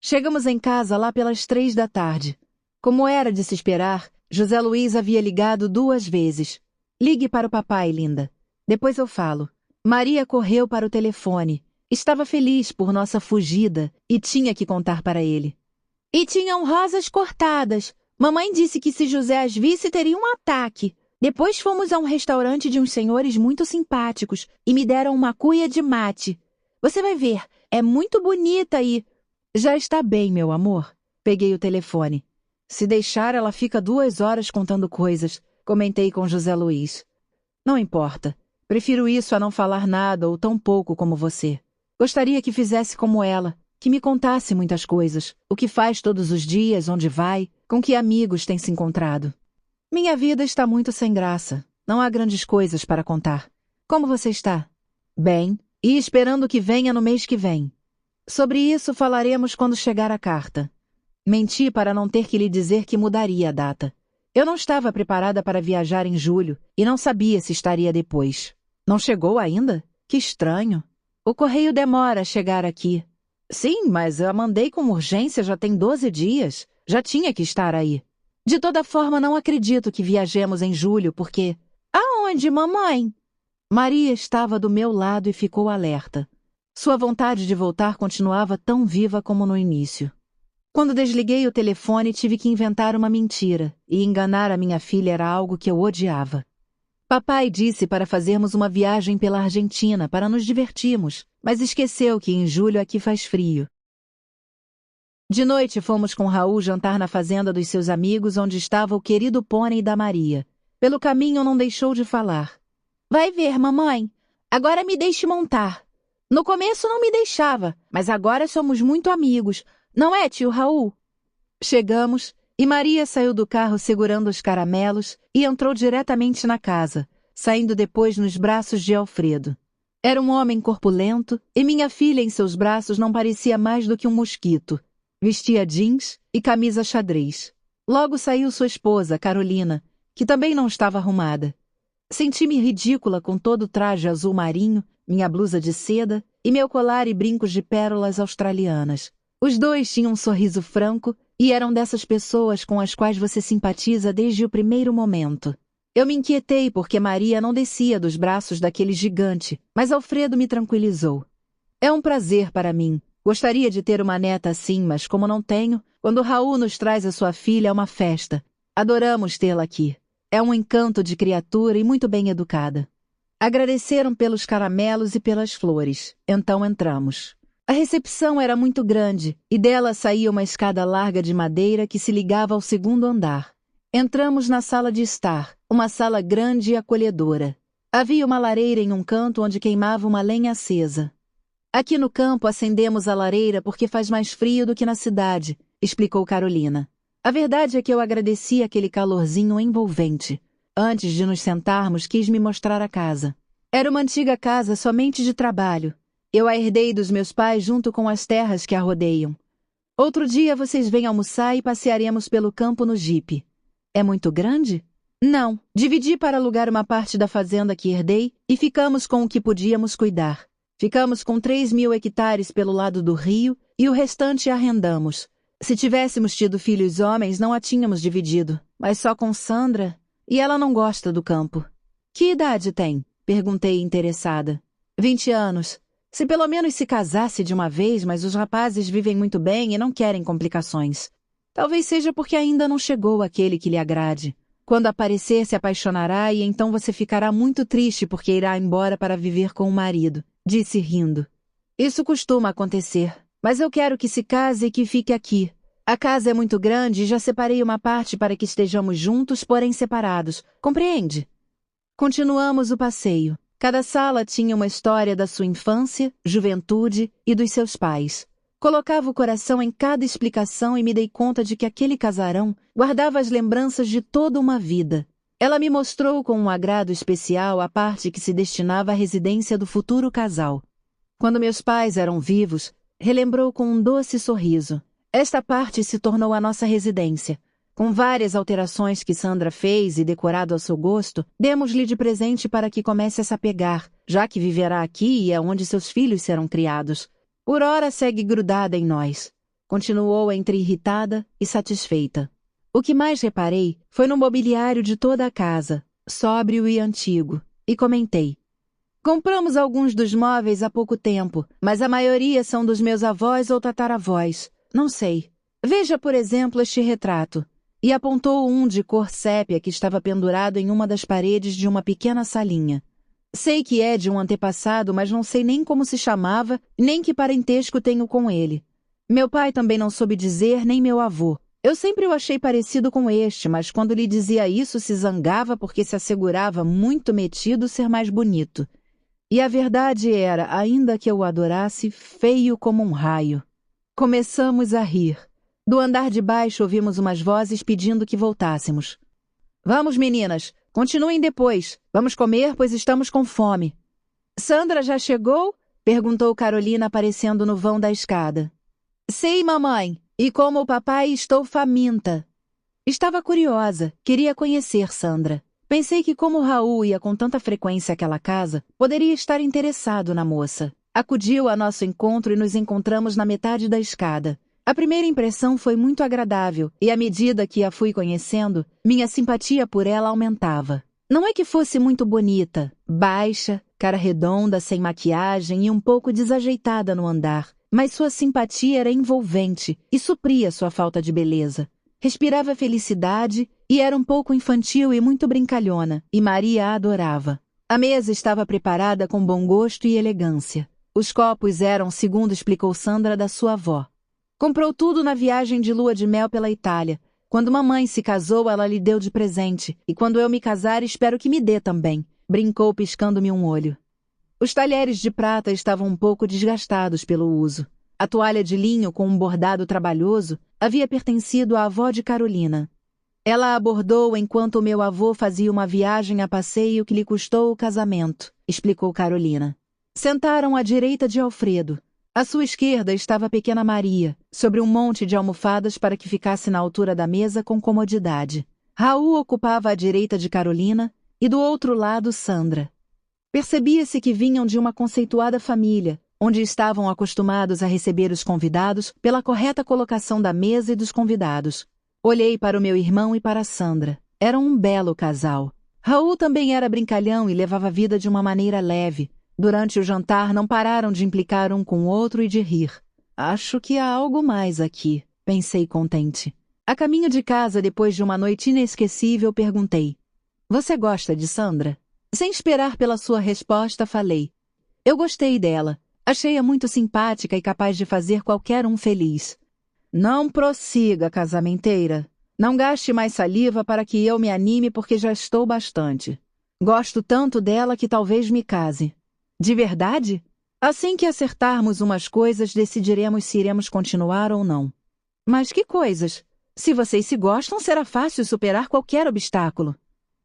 Chegamos em casa lá pelas 3 da tarde. Como era de se esperar, José Luiz havia ligado 2 vezes. Ligue para o papai, linda. Depois eu falo. Maria correu para o telefone. Estava feliz por nossa fugida e tinha que contar para ele. E tinham rosas cortadas. Mamãe disse que se José as visse teria um ataque. Depois fomos a um restaurante de uns senhores muito simpáticos e me deram uma cuia de mate. Você vai ver, é muito bonita e... Já está bem, meu amor. Peguei o telefone. Se deixar, ela fica 2 horas contando coisas, comentei com José Luiz. Não importa. Prefiro isso a não falar nada ou tão pouco como você. Gostaria que fizesse como ela, que me contasse muitas coisas, o que faz todos os dias, onde vai, com que amigos tem se encontrado. Minha vida está muito sem graça. Não há grandes coisas para contar. Como você está? Bem, e esperando que venha no mês que vem. Sobre isso falaremos quando chegar a carta. Menti para não ter que lhe dizer que mudaria a data. Eu não estava preparada para viajar em julho e não sabia se estaria depois. Não chegou ainda? Que estranho. O correio demora a chegar aqui. Sim, mas eu a mandei com urgência já tem 12 dias. Já tinha que estar aí. De toda forma, não acredito que viajemos em julho, porque... Aonde, mamãe? Maria estava do meu lado e ficou alerta. Sua vontade de voltar continuava tão viva como no início. Quando desliguei o telefone, tive que inventar uma mentira, e enganar a minha filha era algo que eu odiava. Papai disse para fazermos uma viagem pela Argentina para nos divertirmos, mas esqueceu que em julho aqui faz frio. De noite fomos com Raul jantar na fazenda dos seus amigos, onde estava o querido pônei da Maria. Pelo caminho não deixou de falar. Vai ver, mamãe. Agora me deixe montar. No começo não me deixava, mas agora somos muito amigos. Não é, tio Raul? Chegamos e Maria saiu do carro segurando os caramelos e entrou diretamente na casa, saindo depois nos braços de Alfredo. Era um homem corpulento e minha filha em seus braços não parecia mais do que um mosquito. Vestia jeans e camisa xadrez. Logo saiu sua esposa, Carolina, que também não estava arrumada. Senti-me ridícula com todo o traje azul marinho, minha blusa de seda e meu colar e brincos de pérolas australianas. Os dois tinham um sorriso franco e eram dessas pessoas com as quais você simpatiza desde o primeiro momento. Eu me inquietei porque Maria não descia dos braços daquele gigante, mas Alfredo me tranquilizou. É um prazer para mim. Gostaria de ter uma neta assim, mas como não tenho, quando Raul nos traz a sua filha é uma festa. Adoramos tê-la aqui. É um encanto de criatura e muito bem educada. Agradeceram pelos caramelos e pelas flores. Então entramos. A recepção era muito grande e dela saía uma escada larga de madeira que se ligava ao segundo andar. Entramos na sala de estar, uma sala grande e acolhedora. Havia uma lareira em um canto onde queimava uma lenha acesa. Aqui no campo acendemos a lareira porque faz mais frio do que na cidade, explicou Carolina. A verdade é que eu agradeci aquele calorzinho envolvente. Antes de nos sentarmos, quis me mostrar a casa. Era uma antiga casa somente de trabalho. Eu a herdei dos meus pais junto com as terras que a rodeiam. Outro dia vocês vêm almoçar e passearemos pelo campo no jipe. É muito grande? Não. Dividi para alugar uma parte da fazenda que herdei e ficamos com o que podíamos cuidar. Ficamos com 3.000 hectares pelo lado do rio e o restante arrendamos. Se tivéssemos tido filhos homens, não a tínhamos dividido, mas só com Sandra, e ela não gosta do campo. Que idade tem? Perguntei interessada. 20 anos. Se pelo menos se casasse de uma vez, mas os rapazes vivem muito bem e não querem complicações. Talvez seja porque ainda não chegou aquele que lhe agrade. Quando aparecer, se apaixonará e então você ficará muito triste porque irá embora para viver com o marido, disse rindo. Isso costuma acontecer, mas eu quero que se case e que fique aqui. A casa é muito grande e já separei uma parte para que estejamos juntos, porém separados. Compreende? Continuamos o passeio. Cada sala tinha uma história da sua infância, juventude e dos seus pais. Colocava o coração em cada explicação e me dei conta de que aquele casarão guardava as lembranças de toda uma vida. Ela me mostrou com um agrado especial a parte que se destinava à residência do futuro casal. Quando meus pais eram vivos, relembrou com um doce sorriso. Esta parte se tornou a nossa residência. Com várias alterações que Sandra fez e decorado ao seu gosto, demos-lhe de presente para que comece a se apegar, já que viverá aqui e é onde seus filhos serão criados. Por ora segue grudada em nós. continuou entre irritada e satisfeita. O que mais reparei foi no mobiliário de toda a casa, sóbrio e antigo, e comentei. Compramos alguns dos móveis há pouco tempo, mas a maioria são dos meus avós ou tataravós. Não sei. Veja, por exemplo, este retrato. E apontou um de cor sépia que estava pendurado em uma das paredes de uma pequena salinha. Sei que é de um antepassado, mas não sei nem como se chamava, nem que parentesco tenho com ele. Meu pai também não soube dizer, nem meu avô. Eu sempre o achei parecido com este, mas quando lhe dizia isso se zangava porque se assegurava muito metido ser mais bonito. E a verdade era, ainda que eu o adorasse, feio como um raio. Começamos a rir. Do andar de baixo ouvimos umas vozes pedindo que voltássemos. Vamos, meninas, continuem depois. Vamos comer, pois estamos com fome. Sandra já chegou? Perguntou Carolina aparecendo no vão da escada. Sei, mamãe. E como o papai, estou faminta. Estava curiosa, queria conhecer Sandra. Pensei que como Raul ia com tanta frequência àquela casa, poderia estar interessado na moça. Acudiu a nosso encontro e nos encontramos na metade da escada. A primeira impressão foi muito agradável, e à medida que a fui conhecendo, minha simpatia por ela aumentava. Não é que fosse muito bonita, baixa, cara redonda, sem maquiagem e um pouco desajeitada no andar, mas sua simpatia era envolvente e supria sua falta de beleza. Respirava felicidade e era um pouco infantil e muito brincalhona, e Maria a adorava. A mesa estava preparada com bom gosto e elegância. Os copos eram, segundo explicou Sandra, da sua avó. Comprou tudo na viagem de lua de mel pela Itália. Quando mamãe se casou, ela lhe deu de presente, e quando eu me casar, espero que me dê também, brincou piscando-me um olho. Os talheres de prata estavam um pouco desgastados pelo uso. A toalha de linho com um bordado trabalhoso havia pertencido à avó de Carolina. Ela a bordou enquanto o meu avô fazia uma viagem a passeio que lhe custou o casamento, explicou Carolina. Sentaram à direita de Alfredo. À sua esquerda estava a pequena Maria, sobre um monte de almofadas para que ficasse na altura da mesa com comodidade. Raul ocupava a direita de Carolina e do outro lado Sandra. Percebia-se que vinham de uma conceituada família, onde estavam acostumados a receber os convidados pela correta colocação da mesa e dos convidados. Olhei para o meu irmão e para Sandra. Eram um belo casal. Raul também era brincalhão e levava a vida de uma maneira leve. Durante o jantar não pararam de implicar um com o outro e de rir. Acho que há algo mais aqui, pensei contente. A caminho de casa, depois de uma noite inesquecível, perguntei. Você gosta de Sandra? Sem esperar pela sua resposta, falei. Eu gostei dela. Achei-a muito simpática e capaz de fazer qualquer um feliz. Não prossiga, casamenteira. Não gaste mais saliva para que eu me anime porque já estou bastante. Gosto tanto dela que talvez me case. De verdade? Assim que acertarmos umas coisas, decidiremos se iremos continuar ou não. Mas que coisas? Se vocês se gostam, será fácil superar qualquer obstáculo.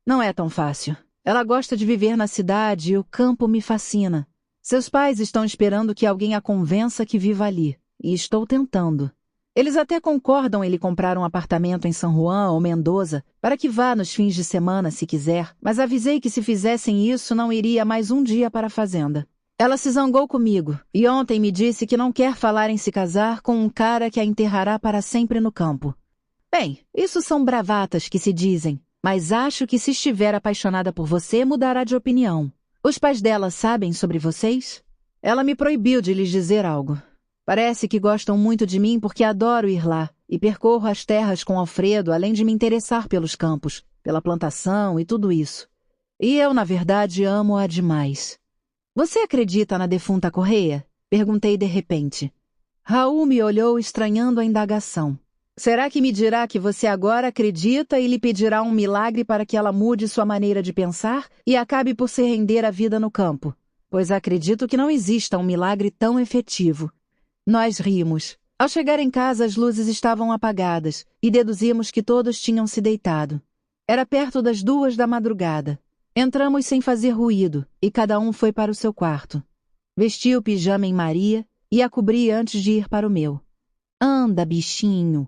Não é tão fácil. Ela gosta de viver na cidade e o campo me fascina. Seus pais estão esperando que alguém a convença que viva ali. E estou tentando. Eles até concordam em lhe comprar um apartamento em San Juan ou Mendoza para que vá nos fins de semana, se quiser, mas avisei que se fizessem isso não iria mais um dia para a fazenda. Ela se zangou comigo e ontem me disse que não quer falar em se casar com um cara que a enterrará para sempre no campo. Bem, isso são bravatas que se dizem, mas acho que se estiver apaixonada por você, mudará de opinião. Os pais dela sabem sobre vocês? Ela me proibiu de lhes dizer algo. Parece que gostam muito de mim porque adoro ir lá e percorro as terras com Alfredo, além de me interessar pelos campos, pela plantação e tudo isso. E eu, na verdade, amo-a demais. Você acredita na defunta Correia? Perguntei de repente. Raul me olhou estranhando a indagação. Será que me dirá que você agora acredita e lhe pedirá um milagre para que ela mude sua maneira de pensar e acabe por se render à vida no campo? Pois acredito que não exista um milagre tão efetivo. Nós rimos. Ao chegar em casa, as luzes estavam apagadas e deduzimos que todos tinham se deitado. Era perto das 2 da madrugada. Entramos sem fazer ruído e cada um foi para o seu quarto. Vesti o pijama em Maria e a cobri antes de ir para o meu. Anda, bichinho,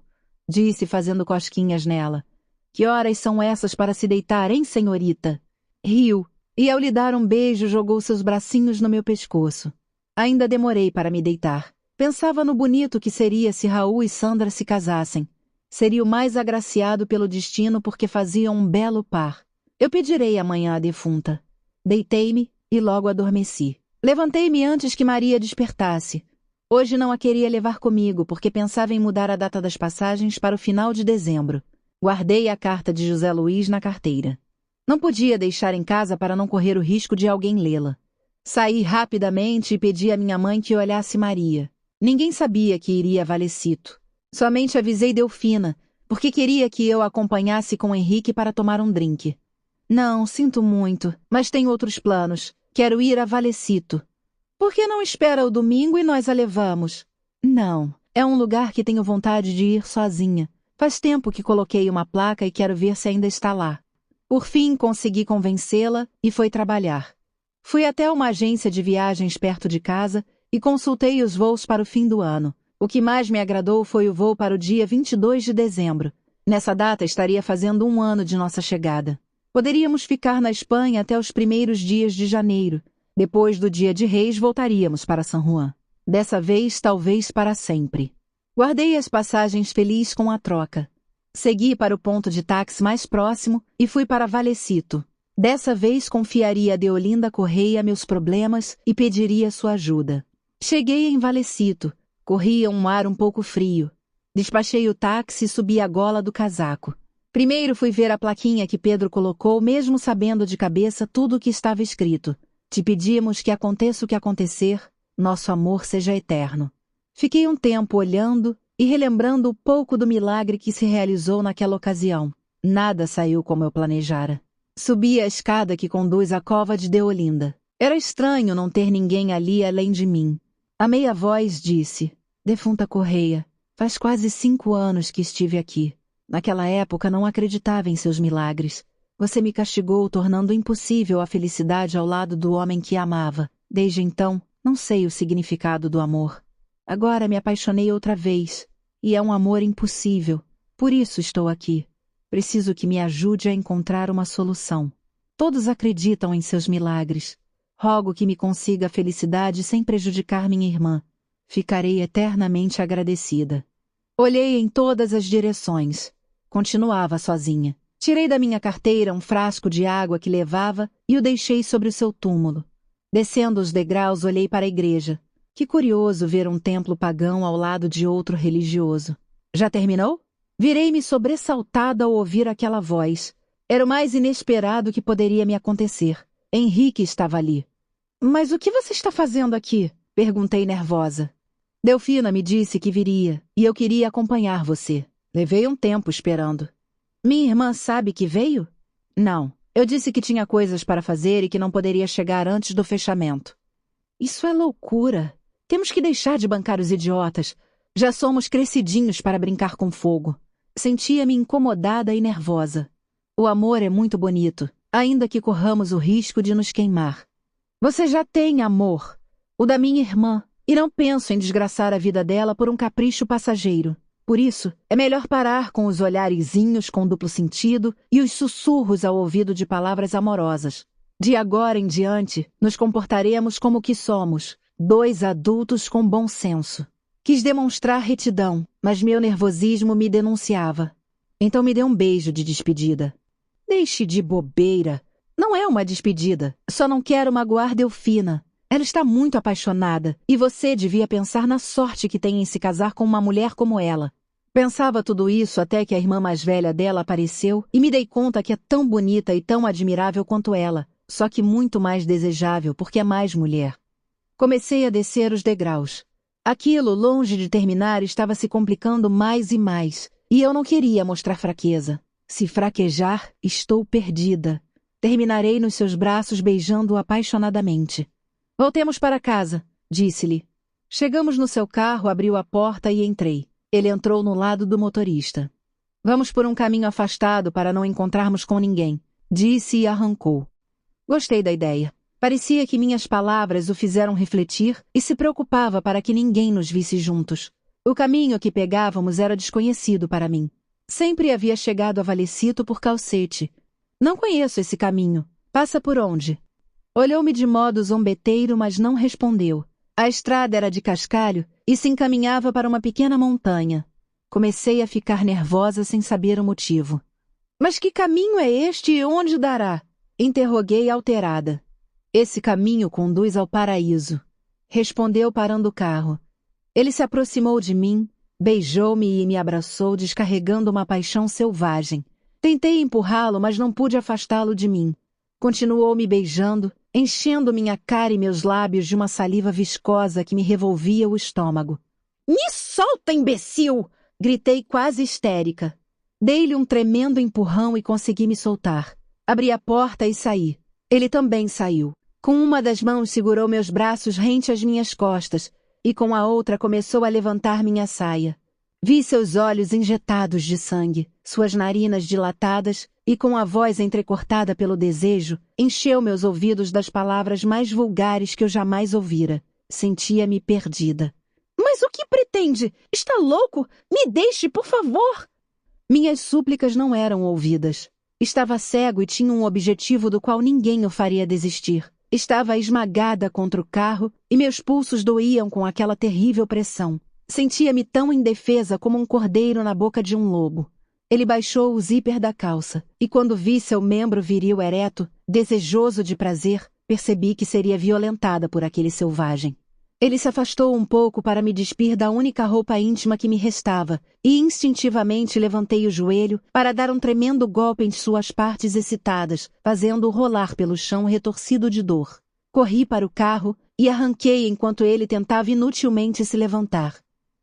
disse fazendo cosquinhas nela. Que horas são essas para se deitar, hein, senhorita? Riu e, ao lhe dar um beijo, jogou seus bracinhos no meu pescoço. Ainda demorei para me deitar. Pensava no bonito que seria se Raul e Sandra se casassem. Seria o mais agraciado pelo destino porque faziam um belo par. Eu pedirei amanhã à defunta. Deitei-me e logo adormeci. Levantei-me antes que Maria despertasse. Hoje não a queria levar comigo porque pensava em mudar a data das passagens para o final de dezembro. Guardei a carta de José Luiz na carteira. Não podia deixar em casa para não correr o risco de alguém lê-la. Saí rapidamente e pedi à minha mãe que olhasse Maria. Ninguém sabia que iria a Valecito. Somente avisei Delfina, porque queria que eu a acompanhasse com Henrique para tomar um drink. Não, sinto muito, mas tenho outros planos. Quero ir a Valecito. Por que não espera o domingo e nós a levamos? Não, é um lugar que tenho vontade de ir sozinha. Faz tempo que coloquei uma placa e quero ver se ainda está lá. Por fim, consegui convencê-la e foi trabalhar. Fui até uma agência de viagens perto de casa e consultei os voos para o fim do ano. O que mais me agradou foi o voo para o dia 22 de dezembro. Nessa data estaria fazendo 1 ano de nossa chegada. Poderíamos ficar na Espanha até os primeiros dias de janeiro. Depois do Dia de Reis, voltaríamos para San Juan. Dessa vez, talvez para sempre. Guardei as passagens feliz com a troca. Segui para o ponto de táxi mais próximo e fui para Valecito. Dessa vez, confiaria a Deolinda Correia meus problemas e pediria sua ajuda. Cheguei em Valecito. Corria um ar um pouco frio. Despachei o táxi e subi a gola do casaco. Primeiro fui ver a plaquinha que Pedro colocou, mesmo sabendo de cabeça tudo o que estava escrito. Te pedimos que aconteça o que acontecer, nosso amor seja eterno. Fiquei um tempo olhando e relembrando o pouco do milagre que se realizou naquela ocasião. Nada saiu como eu planejara. Subi a escada que conduz à cova de Deolinda. Era estranho não ter ninguém ali além de mim. A meia voz disse: Defunta Correia, faz quase 5 anos que estive aqui. Naquela época não acreditava em seus milagres. Você me castigou, tornando impossível a felicidade ao lado do homem que amava. Desde então, não sei o significado do amor. Agora me apaixonei outra vez, e é um amor impossível. Por isso estou aqui. Preciso que me ajude a encontrar uma solução. Todos acreditam em seus milagres. Rogo que me consiga a felicidade sem prejudicar minha irmã. Ficarei eternamente agradecida. Olhei em todas as direções. Continuava sozinha. Tirei da minha carteira um frasco de água que levava e o deixei sobre o seu túmulo. Descendo os degraus, olhei para a igreja. Que curioso ver um templo pagão ao lado de outro religioso. Já terminou? Virei-me sobressaltada ao ouvir aquela voz. Era o mais inesperado que poderia me acontecer. Henrique estava ali. Mas o que você está fazendo aqui? Perguntei nervosa. Delfina me disse que viria, e eu queria acompanhar você. Levei um tempo esperando. Minha irmã sabe que veio? Não. Eu disse que tinha coisas para fazer e que não poderia chegar antes do fechamento. Isso é loucura. Temos que deixar de bancar os idiotas. Já somos crescidinhos para brincar com fogo. Sentia-me incomodada e nervosa. O amor é muito bonito, ainda que corramos o risco de nos queimar. Você já tem amor, o da minha irmã, e não penso em desgraçar a vida dela por um capricho passageiro. Por isso, é melhor parar com os olharezinhos com duplo sentido e os sussurros ao ouvido de palavras amorosas. De agora em diante, nos comportaremos como que somos, 2 adultos com bom senso. Quis demonstrar retidão, mas meu nervosismo me denunciava. Então me deu um beijo de despedida. Deixe de bobeira. Não é uma despedida. Só não quero magoar Delfina. Ela está muito apaixonada, e você devia pensar na sorte que tem em se casar com uma mulher como ela. Pensava tudo isso até que a irmã mais velha dela apareceu e me dei conta que é tão bonita e tão admirável quanto ela, só que muito mais desejável porque é mais mulher. Comecei a descer os degraus. Aquilo, longe de terminar, estava se complicando mais e mais, e eu não queria mostrar fraqueza. Se fraquejar, estou perdida. Terminarei nos seus braços beijando-o apaixonadamente. Voltemos para casa, disse-lhe. Chegamos no seu carro, abriu a porta e entrei. Ele entrou no lado do motorista. Vamos por um caminho afastado para não encontrarmos com ninguém, disse e arrancou. Gostei da ideia. Parecia que minhas palavras o fizeram refletir e se preocupava para que ninguém nos visse juntos. O caminho que pegávamos era desconhecido para mim. Sempre havia chegado a Valecito por Calcete. Não conheço esse caminho. Passa por onde? Olhou-me de modo zombeteiro, mas não respondeu. A estrada era de cascalho e se encaminhava para uma pequena montanha. Comecei a ficar nervosa sem saber o motivo. Mas que caminho é este e onde dará? Interroguei alterada. Esse caminho conduz ao paraíso, respondeu parando o carro. Ele se aproximou de mim, beijou-me e me abraçou, descarregando uma paixão selvagem. Tentei empurrá-lo, mas não pude afastá-lo de mim. Continuou me beijando, enchendo minha cara e meus lábios de uma saliva viscosa que me revolvia o estômago. Me solta, imbecil! Gritei quase histérica. Dei-lhe um tremendo empurrão e consegui me soltar. Abri a porta e saí. Ele também saiu. Com uma das mãos segurou meus braços rente às minhas costas e com a outra começou a levantar minha saia. Vi seus olhos injetados de sangue, suas narinas dilatadas e com a voz entrecortada pelo desejo, encheu meus ouvidos das palavras mais vulgares que eu jamais ouvira. Sentia-me perdida. Mas o que pretende? Está louco? Me deixe, por favor! Minhas súplicas não eram ouvidas. Estava cego e tinha um objetivo do qual ninguém o faria desistir. Estava esmagada contra o carro e meus pulsos doíam com aquela terrível pressão. Sentia-me tão indefesa como um cordeiro na boca de um lobo. Ele baixou o zíper da calça e quando vi seu membro viril ereto, desejoso de prazer, percebi que seria violentada por aquele selvagem. Ele se afastou um pouco para me despir da única roupa íntima que me restava e instintivamente levantei o joelho para dar um tremendo golpe em suas partes excitadas, fazendo-o rolar pelo chão retorcido de dor. Corri para o carro e arranquei enquanto ele tentava inutilmente se levantar.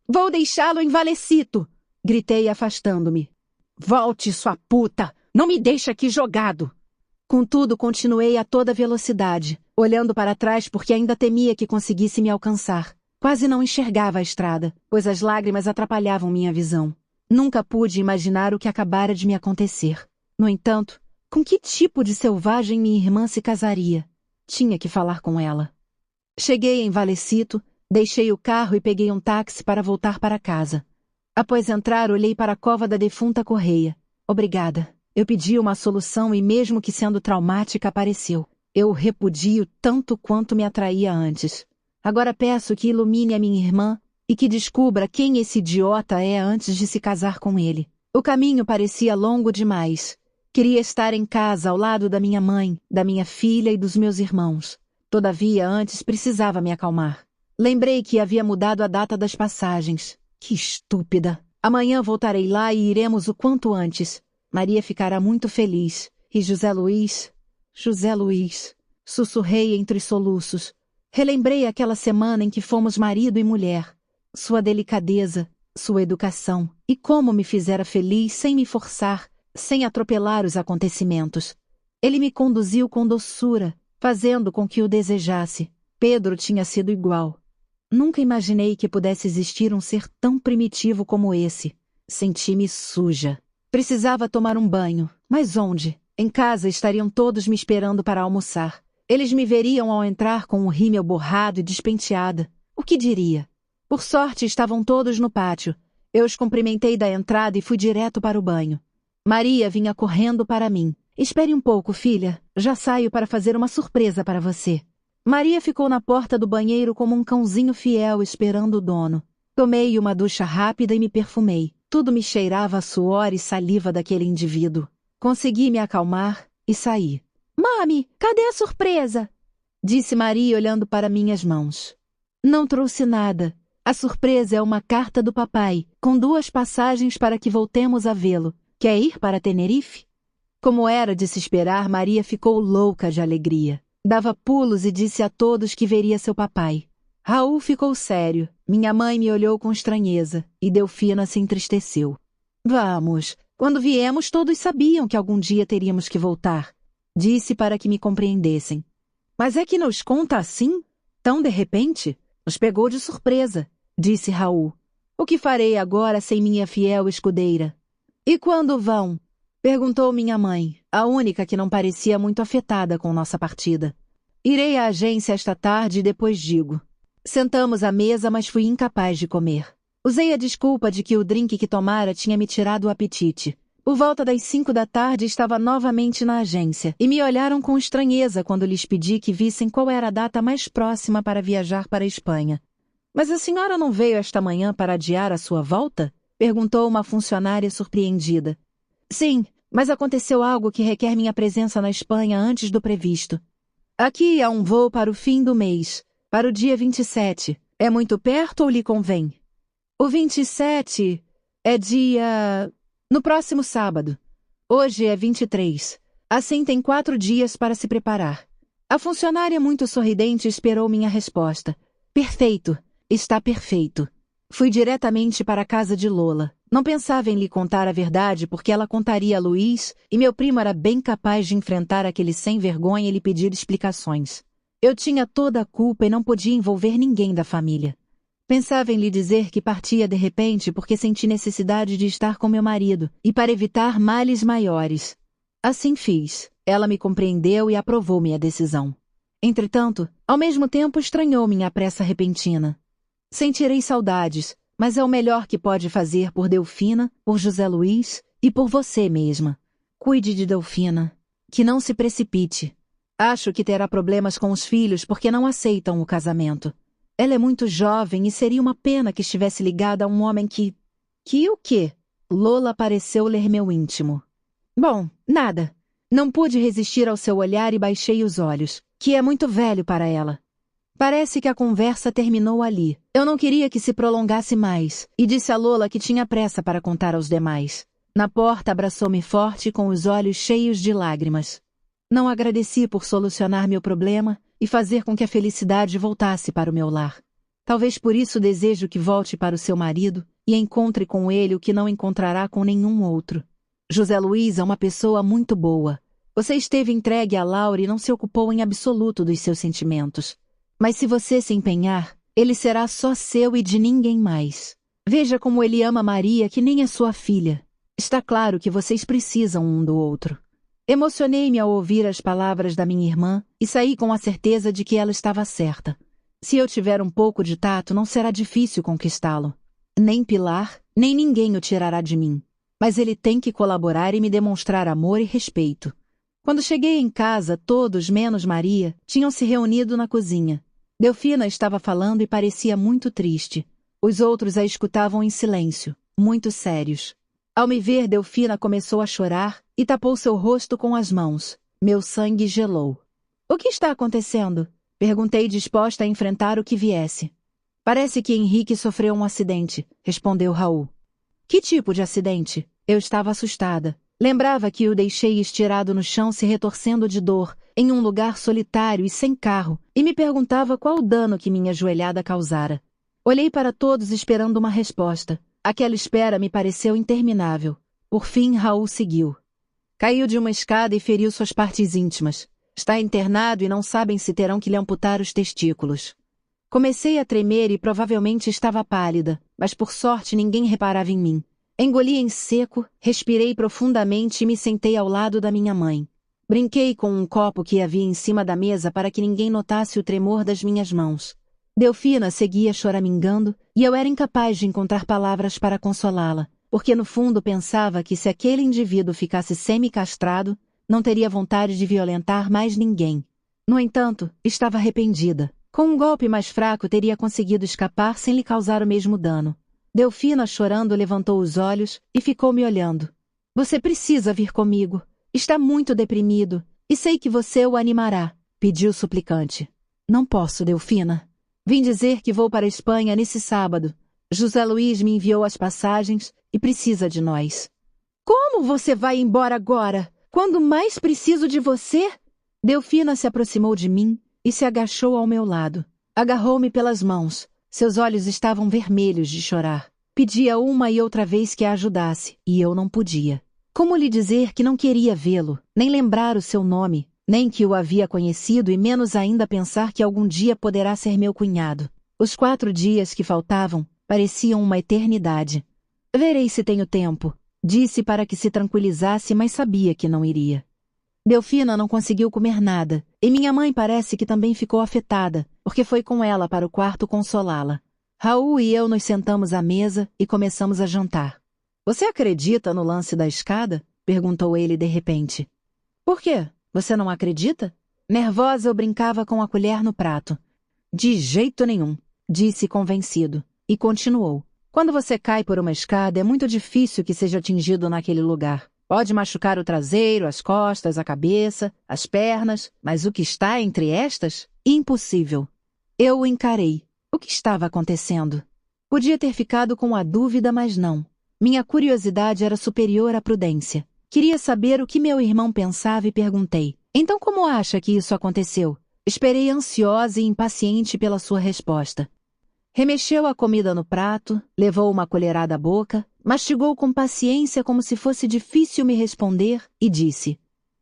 Vou deixá-lo envalecido! Gritei afastando-me. Volte, sua puta! Não me deixe aqui jogado! Contudo, continuei a toda velocidade, olhando para trás porque ainda temia que conseguisse me alcançar. Quase não enxergava a estrada, pois as lágrimas atrapalhavam minha visão. Nunca pude imaginar o que acabara de me acontecer. No entanto, com que tipo de selvagem minha irmã se casaria? Tinha que falar com ela. Cheguei em Valecito, deixei o carro e peguei um táxi para voltar para casa. Após entrar, olhei para a cova da defunta Correia. Obrigada. Eu pedi uma solução e mesmo que sendo traumática apareceu. Eu o repudio tanto quanto me atraía antes. Agora peço que ilumine a minha irmã e que descubra quem esse idiota é antes de se casar com ele. O caminho parecia longo demais. Queria estar em casa ao lado da minha mãe, da minha filha e dos meus irmãos. Todavia, antes precisava me acalmar. Lembrei que havia mudado a data das passagens. Que estúpida! Amanhã voltarei lá e iremos o quanto antes. Maria ficará muito feliz. E José Luiz... José Luiz... Sussurrei entre soluços. Relembrei aquela semana em que fomos marido e mulher. Sua delicadeza, sua educação. E como me fizera feliz sem me forçar, sem atropelar os acontecimentos. Ele me conduziu com doçura, fazendo com que o desejasse. Pedro tinha sido igual. Nunca imaginei que pudesse existir um ser tão primitivo como esse. Senti-me suja. Precisava tomar um banho. Mas onde? Em casa estariam todos me esperando para almoçar. Eles me veriam ao entrar com o rímel borrado e despenteada. O que diria? Por sorte, estavam todos no pátio. Eu os cumprimentei da entrada e fui direto para o banho. Maria vinha correndo para mim. Espere um pouco, filha. Já saio para fazer uma surpresa para você. Maria ficou na porta do banheiro como um cãozinho fiel esperando o dono. Tomei uma ducha rápida e me perfumei. Tudo me cheirava a suor e saliva daquele indivíduo. Consegui me acalmar e saí. Mami, cadê a surpresa? Disse Maria olhando para minhas mãos. Não trouxe nada. A surpresa é uma carta do papai, com 2 passagens para que voltemos a vê-lo. Quer ir para Tenerife? Como era de se esperar, Maria ficou louca de alegria. Dava pulos e disse a todos que veria seu papai. Raul ficou sério. Minha mãe me olhou com estranheza e Delfina se entristeceu. Vamos. Quando viemos, todos sabiam que algum dia teríamos que voltar. Disse para que me compreendessem. Mas é que nos conta assim? Tão de repente? Nos pegou de surpresa, disse Raul. O que farei agora sem minha fiel escudeira? E quando vão? Perguntou minha mãe, a única que não parecia muito afetada com nossa partida. Irei à agência esta tarde e depois digo. Sentamos à mesa, mas fui incapaz de comer. Usei a desculpa de que o drink que tomara tinha me tirado o apetite. Por volta das 5 da tarde estava novamente na agência e me olharam com estranheza quando lhes pedi que vissem qual era a data mais próxima para viajar para a Espanha. Mas a senhora não veio esta manhã para adiar a sua volta? Perguntou uma funcionária surpreendida. Sim, mas aconteceu algo que requer minha presença na Espanha antes do previsto. Aqui há um voo para o fim do mês, para o dia 27. É muito perto ou lhe convém? O 27 é dia... no próximo sábado. Hoje é 23. Assim tem 4 dias para se preparar. A funcionária muito sorridente esperou minha resposta. Perfeito. Está perfeito. Fui diretamente para a casa de Lola. Não pensava em lhe contar a verdade porque ela contaria a Luís e meu primo era bem capaz de enfrentar aquele sem-vergonha e lhe pedir explicações. Eu tinha toda a culpa e não podia envolver ninguém da família. Pensava em lhe dizer que partia de repente porque senti necessidade de estar com meu marido e para evitar males maiores. Assim fiz. Ela me compreendeu e aprovou minha decisão. Entretanto, ao mesmo tempo estranhou minha pressa repentina. Sentirei saudades, mas é o melhor que pode fazer por Delfina, por José Luís e por você mesma. Cuide de Delfina. Que não se precipite. Acho que terá problemas com os filhos porque não aceitam o casamento. Ela é muito jovem e seria uma pena que estivesse ligada a um homem que... Que o quê? Lola pareceu ler meu íntimo. Bom, nada. Não pude resistir ao seu olhar e baixei os olhos, que é muito velho para ela. Parece que a conversa terminou ali. Eu não queria que se prolongasse mais, e disse a Lola que tinha pressa para contar aos demais. Na porta abraçou-me forte com os olhos cheios de lágrimas. Não agradeci por solucionar meu problema e fazer com que a felicidade voltasse para o meu lar. Talvez por isso desejo que volte para o seu marido e encontre com ele o que não encontrará com nenhum outro. José Luís é uma pessoa muito boa. Você esteve entregue a Laura e não se ocupou em absoluto dos seus sentimentos. Mas se você se empenhar, ele será só seu e de ninguém mais. Veja como ele ama Maria, que nem é sua filha. Está claro que vocês precisam um do outro. Emocionei-me ao ouvir as palavras da minha irmã e saí com a certeza de que ela estava certa. Se eu tiver um pouco de tato, não será difícil conquistá-lo. Nem Pilar, nem ninguém o tirará de mim. Mas ele tem que colaborar e me demonstrar amor e respeito. Quando cheguei em casa, todos, menos Maria, tinham se reunido na cozinha. Delfina estava falando e parecia muito triste. Os outros a escutavam em silêncio, muito sérios. Ao me ver, Delfina começou a chorar e tapou seu rosto com as mãos. Meu sangue gelou. O que está acontecendo? Perguntei, disposta a enfrentar o que viesse. Parece que Henrique sofreu um acidente, respondeu Raul. Que tipo de acidente? Eu estava assustada. Lembrava que o deixei estirado no chão se retorcendo de dor, em um lugar solitário e sem carro, e me perguntava qual o dano que minha joelhada causara. Olhei para todos esperando uma resposta. Aquela espera me pareceu interminável. Por fim, Raul seguiu. Caiu de uma escada e feriu suas partes íntimas. Está internado e não sabem se terão que lhe amputar os testículos. Comecei a tremer e provavelmente estava pálida, mas por sorte ninguém reparava em mim. Engoli em seco, respirei profundamente e me sentei ao lado da minha mãe. Brinquei com um copo que havia em cima da mesa para que ninguém notasse o tremor das minhas mãos. Delfina seguia choramingando e eu era incapaz de encontrar palavras para consolá-la, porque no fundo pensava que se aquele indivíduo ficasse semi-castrado, não teria vontade de violentar mais ninguém. No entanto, estava arrependida. Com um golpe mais fraco teria conseguido escapar sem lhe causar o mesmo dano. Delfina, chorando, levantou os olhos e ficou me olhando. Você precisa vir comigo. Está muito deprimido e sei que você o animará, pediu suplicante. Não posso, Delfina. Vim dizer que vou para a Espanha nesse sábado. José Luís me enviou as passagens e precisa de nós. Como você vai embora agora? Quando mais preciso de você? Delfina se aproximou de mim e se agachou ao meu lado. Agarrou-me pelas mãos. Seus olhos estavam vermelhos de chorar. Pedia uma e outra vez que a ajudasse, e eu não podia. Como lhe dizer que não queria vê-lo, nem lembrar o seu nome, nem que o havia conhecido e menos ainda pensar que algum dia poderá ser meu cunhado. Os 4 dias que faltavam pareciam uma eternidade. Verei se tenho tempo, disse para que se tranquilizasse, mas sabia que não iria. Delfina não conseguiu comer nada, e minha mãe parece que também ficou afetada, porque foi com ela para o quarto consolá-la. Raul e eu nos sentamos à mesa e começamos a jantar. Você acredita no lance da escada? Perguntou ele de repente. Por quê? Você não acredita? Nervosa, eu brincava com a colher no prato. De jeito nenhum, disse convencido, e continuou. Quando você cai por uma escada, é muito difícil que seja atingido naquele lugar. Pode machucar o traseiro, as costas, a cabeça, as pernas, mas o que está entre estas? Impossível. Eu o encarei. O que estava acontecendo? Podia ter ficado com a dúvida, mas não. Minha curiosidade era superior à prudência. Queria saber o que meu irmão pensava e perguntei. Então como acha que isso aconteceu? Esperei ansiosa e impaciente pela sua resposta. Remexeu a comida no prato, levou uma colherada à boca, mastigou com paciência como se fosse difícil me responder e disse: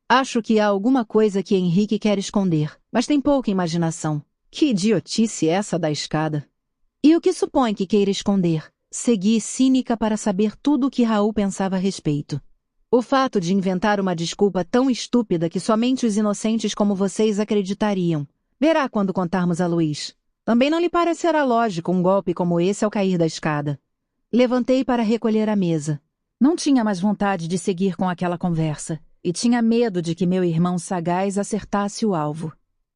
Acho que há alguma coisa que Henrique quer esconder, mas tem pouca imaginação. Que idiotice essa da escada. E o que supõe que queira esconder? Segui cínica para saber tudo o que Raul pensava a respeito. O fato de inventar uma desculpa tão estúpida que somente os inocentes como vocês acreditariam. Verá quando contarmos a Luiz. Também não lhe parecerá lógico um golpe como esse ao cair da escada. Levantei para recolher a mesa. Não tinha mais vontade de seguir com aquela conversa, e tinha medo de que meu irmão sagaz acertasse o alvo.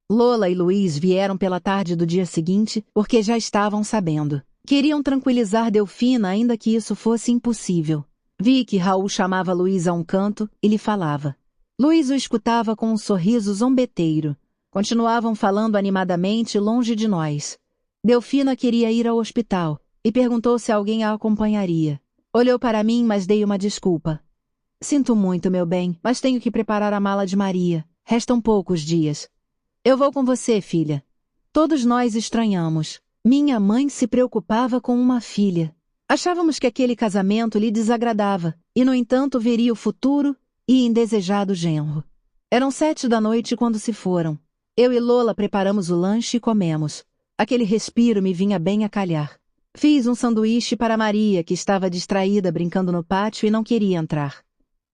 Lola e Luiz vieram pela tarde do dia seguinte porque já estavam sabendo. Queriam tranquilizar Delfina, ainda que isso fosse impossível. Vi que Raul chamava Luiz a um canto e lhe falava. Luiz o escutava com um sorriso zombeteiro. Continuavam falando animadamente longe de nós. Delfina queria ir ao hospital e perguntou se alguém a acompanharia. Olhou para mim, mas dei uma desculpa. Sinto muito, meu bem, mas tenho que preparar a mala de Maria. Restam poucos dias. Eu vou com você, filha. Todos nós estranhamos. Minha mãe se preocupava com uma filha. Achávamos que aquele casamento lhe desagradava e, no entanto, veria o futuro e indesejado genro. Eram 7 da noite quando se foram. Eu e Lola preparamos o lanche e comemos. Aquele respiro me vinha bem a calhar. Fiz um sanduíche para Maria, que estava distraída brincando no pátio e não queria entrar.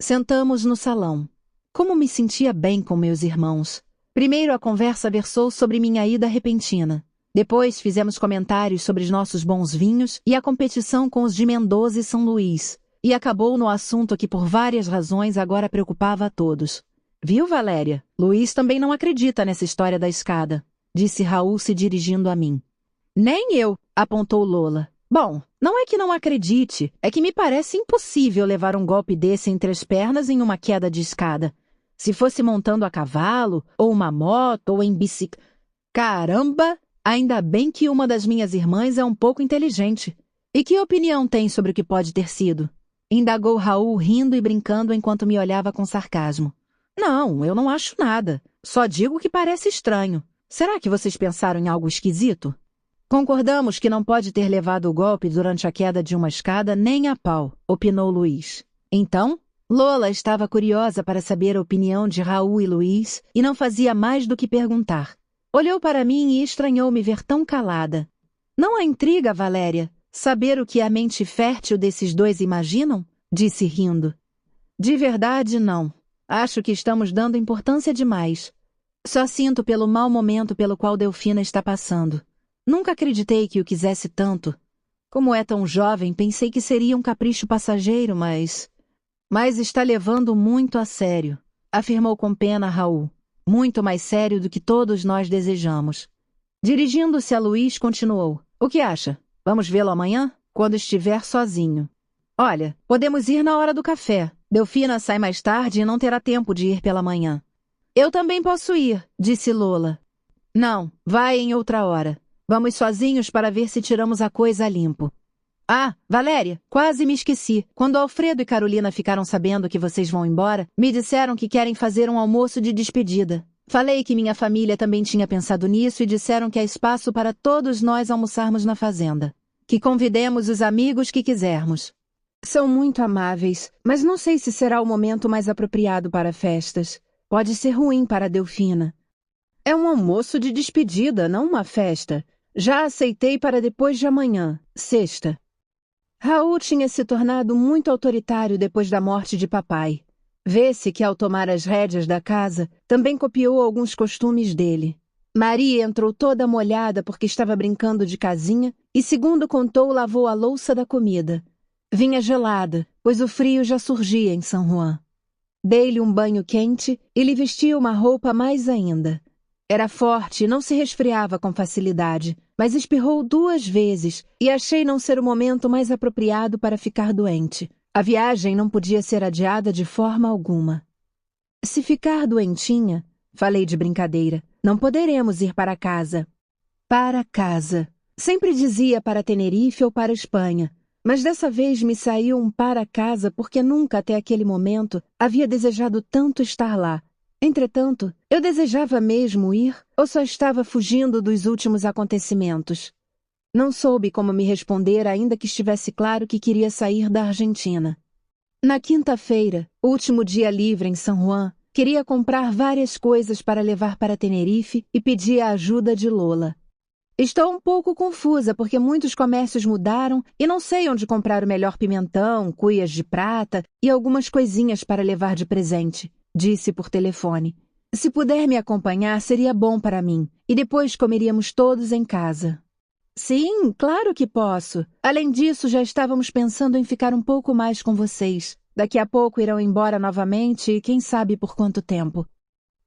Sentamos no salão. Como me sentia bem com meus irmãos. Primeiro a conversa versou sobre minha ida repentina. Depois fizemos comentários sobre os nossos bons vinhos e a competição com os de Mendoza e São Luís. E acabou no assunto que por várias razões agora preocupava a todos. Viu, Valéria? Luiz também não acredita nessa história da escada, disse Raul se dirigindo a mim. Nem eu, apontou Lola. Bom, não é que não acredite, é que me parece impossível levar um golpe desse entre as pernas em uma queda de escada. Se fosse montando a cavalo, ou uma moto, ou em bicicleta... Caramba! Ainda bem que uma das minhas irmãs é um pouco inteligente. E que opinião tem sobre o que pode ter sido? Indagou Raul rindo e brincando enquanto me olhava com sarcasmo. Não, eu não acho nada. Só digo que parece estranho. Será que vocês pensaram em algo esquisito? Concordamos que não pode ter levado o golpe durante a queda de uma escada nem a pau, opinou Luiz. Então, Lola estava curiosa para saber a opinião de Raul e Luiz e não fazia mais do que perguntar. Olhou para mim e estranhou me ver tão calada. Não a intriga, Valéria, saber o que a mente fértil desses dois imaginam? Disse rindo. De verdade, não. Acho que estamos dando importância demais. Só sinto pelo mau momento pelo qual Delfina está passando. Nunca acreditei que o quisesse tanto. Como é tão jovem, pensei que seria um capricho passageiro, mas está levando muito a sério, afirmou com pena Raul. Muito mais sério do que todos nós desejamos. Dirigindo-se a Luiz, continuou. O que acha? Vamos vê-lo amanhã? Quando estiver sozinho. Olha, podemos ir na hora do café. Delfina sai mais tarde e não terá tempo de ir pela manhã. Eu também posso ir, disse Lola. Não, vai em outra hora. Vamos sozinhos para ver se tiramos a coisa a limpo. Ah, Valéria, quase me esqueci. Quando Alfredo e Carolina ficaram sabendo que vocês vão embora, me disseram que querem fazer um almoço de despedida. Falei que minha família também tinha pensado nisso e disseram que há espaço para todos nós almoçarmos na fazenda. Que convidemos os amigos que quisermos. São muito amáveis, mas não sei se será o momento mais apropriado para festas. Pode ser ruim para a Delfina. É um almoço de despedida, não uma festa. Já aceitei para depois de amanhã, sexta. Raul tinha se tornado muito autoritário depois da morte de papai. Vê-se que, ao tomar as rédeas da casa, também copiou alguns costumes dele. Maria entrou toda molhada porque estava brincando de casinha e, segundo contou, lavou a louça da comida. Vinha gelada, pois o frio já surgia em San Juan. Dei-lhe um banho quente e lhe vesti uma roupa mais ainda. Era forte e não se resfriava com facilidade, mas espirrou 2 vezes e achei não ser o momento mais apropriado para ficar doente. A viagem não podia ser adiada de forma alguma. Se ficar doentinha, falei de brincadeira, não poderemos ir para casa. Para casa. Sempre dizia para Tenerife ou para Espanha, mas dessa vez me saiu um para casa porque nunca até aquele momento havia desejado tanto estar lá. Entretanto, eu desejava mesmo ir ou só estava fugindo dos últimos acontecimentos? Não soube como me responder, ainda que estivesse claro que queria sair da Argentina. Na quinta-feira, último dia livre em San Juan, queria comprar várias coisas para levar para Tenerife e pedi a ajuda de Lola. Estou um pouco confusa porque muitos comércios mudaram e não sei onde comprar o melhor pimentão, cuias de prata e algumas coisinhas para levar de presente, disse por telefone. Se puder me acompanhar, seria bom para mim, e depois comeríamos todos em casa. Sim, claro que posso. Além disso, já estávamos pensando em ficar um pouco mais com vocês. Daqui a pouco irão embora novamente e quem sabe por quanto tempo.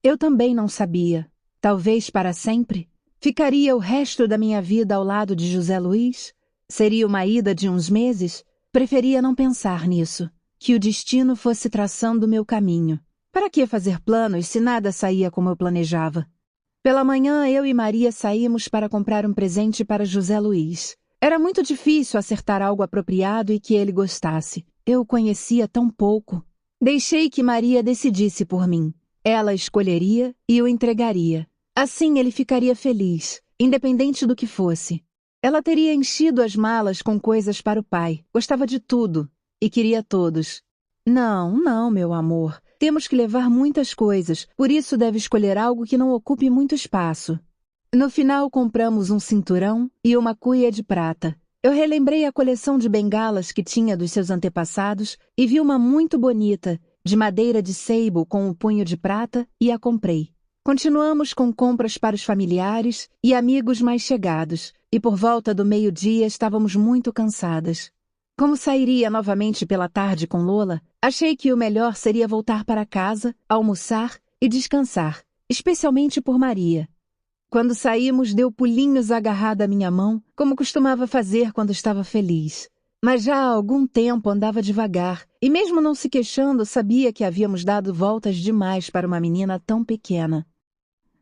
Eu também não sabia. Talvez para sempre? Ficaria o resto da minha vida ao lado de José Luiz? Seria uma ida de uns meses? Preferia não pensar nisso. Que o destino fosse traçando o meu caminho. Para que fazer planos se nada saía como eu planejava? Pela manhã, eu e Maria saímos para comprar um presente para José Luiz. Era muito difícil acertar algo apropriado e que ele gostasse. Eu o conhecia tão pouco. Deixei que Maria decidisse por mim. Ela escolheria e o entregaria. Assim ele ficaria feliz, independente do que fosse. Ela teria enchido as malas com coisas para o pai. Gostava de tudo e queria todos. Não, meu amor. Temos que levar muitas coisas, por isso deve escolher algo que não ocupe muito espaço. No final, compramos um cinturão e uma cuia de prata. Eu relembrei a coleção de bengalas que tinha dos seus antepassados e vi uma muito bonita, de madeira de ceibo com um punho de prata, e a comprei. Continuamos com compras para os familiares e amigos mais chegados, e por volta do meio-dia estávamos muito cansadas. Como sairia novamente pela tarde com Lola, achei que o melhor seria voltar para casa, almoçar e descansar, especialmente por Maria. Quando saímos, deu pulinhos agarrada à minha mão, como costumava fazer quando estava feliz. Mas já há algum tempo andava devagar, e mesmo não se queixando, sabia que havíamos dado voltas demais para uma menina tão pequena.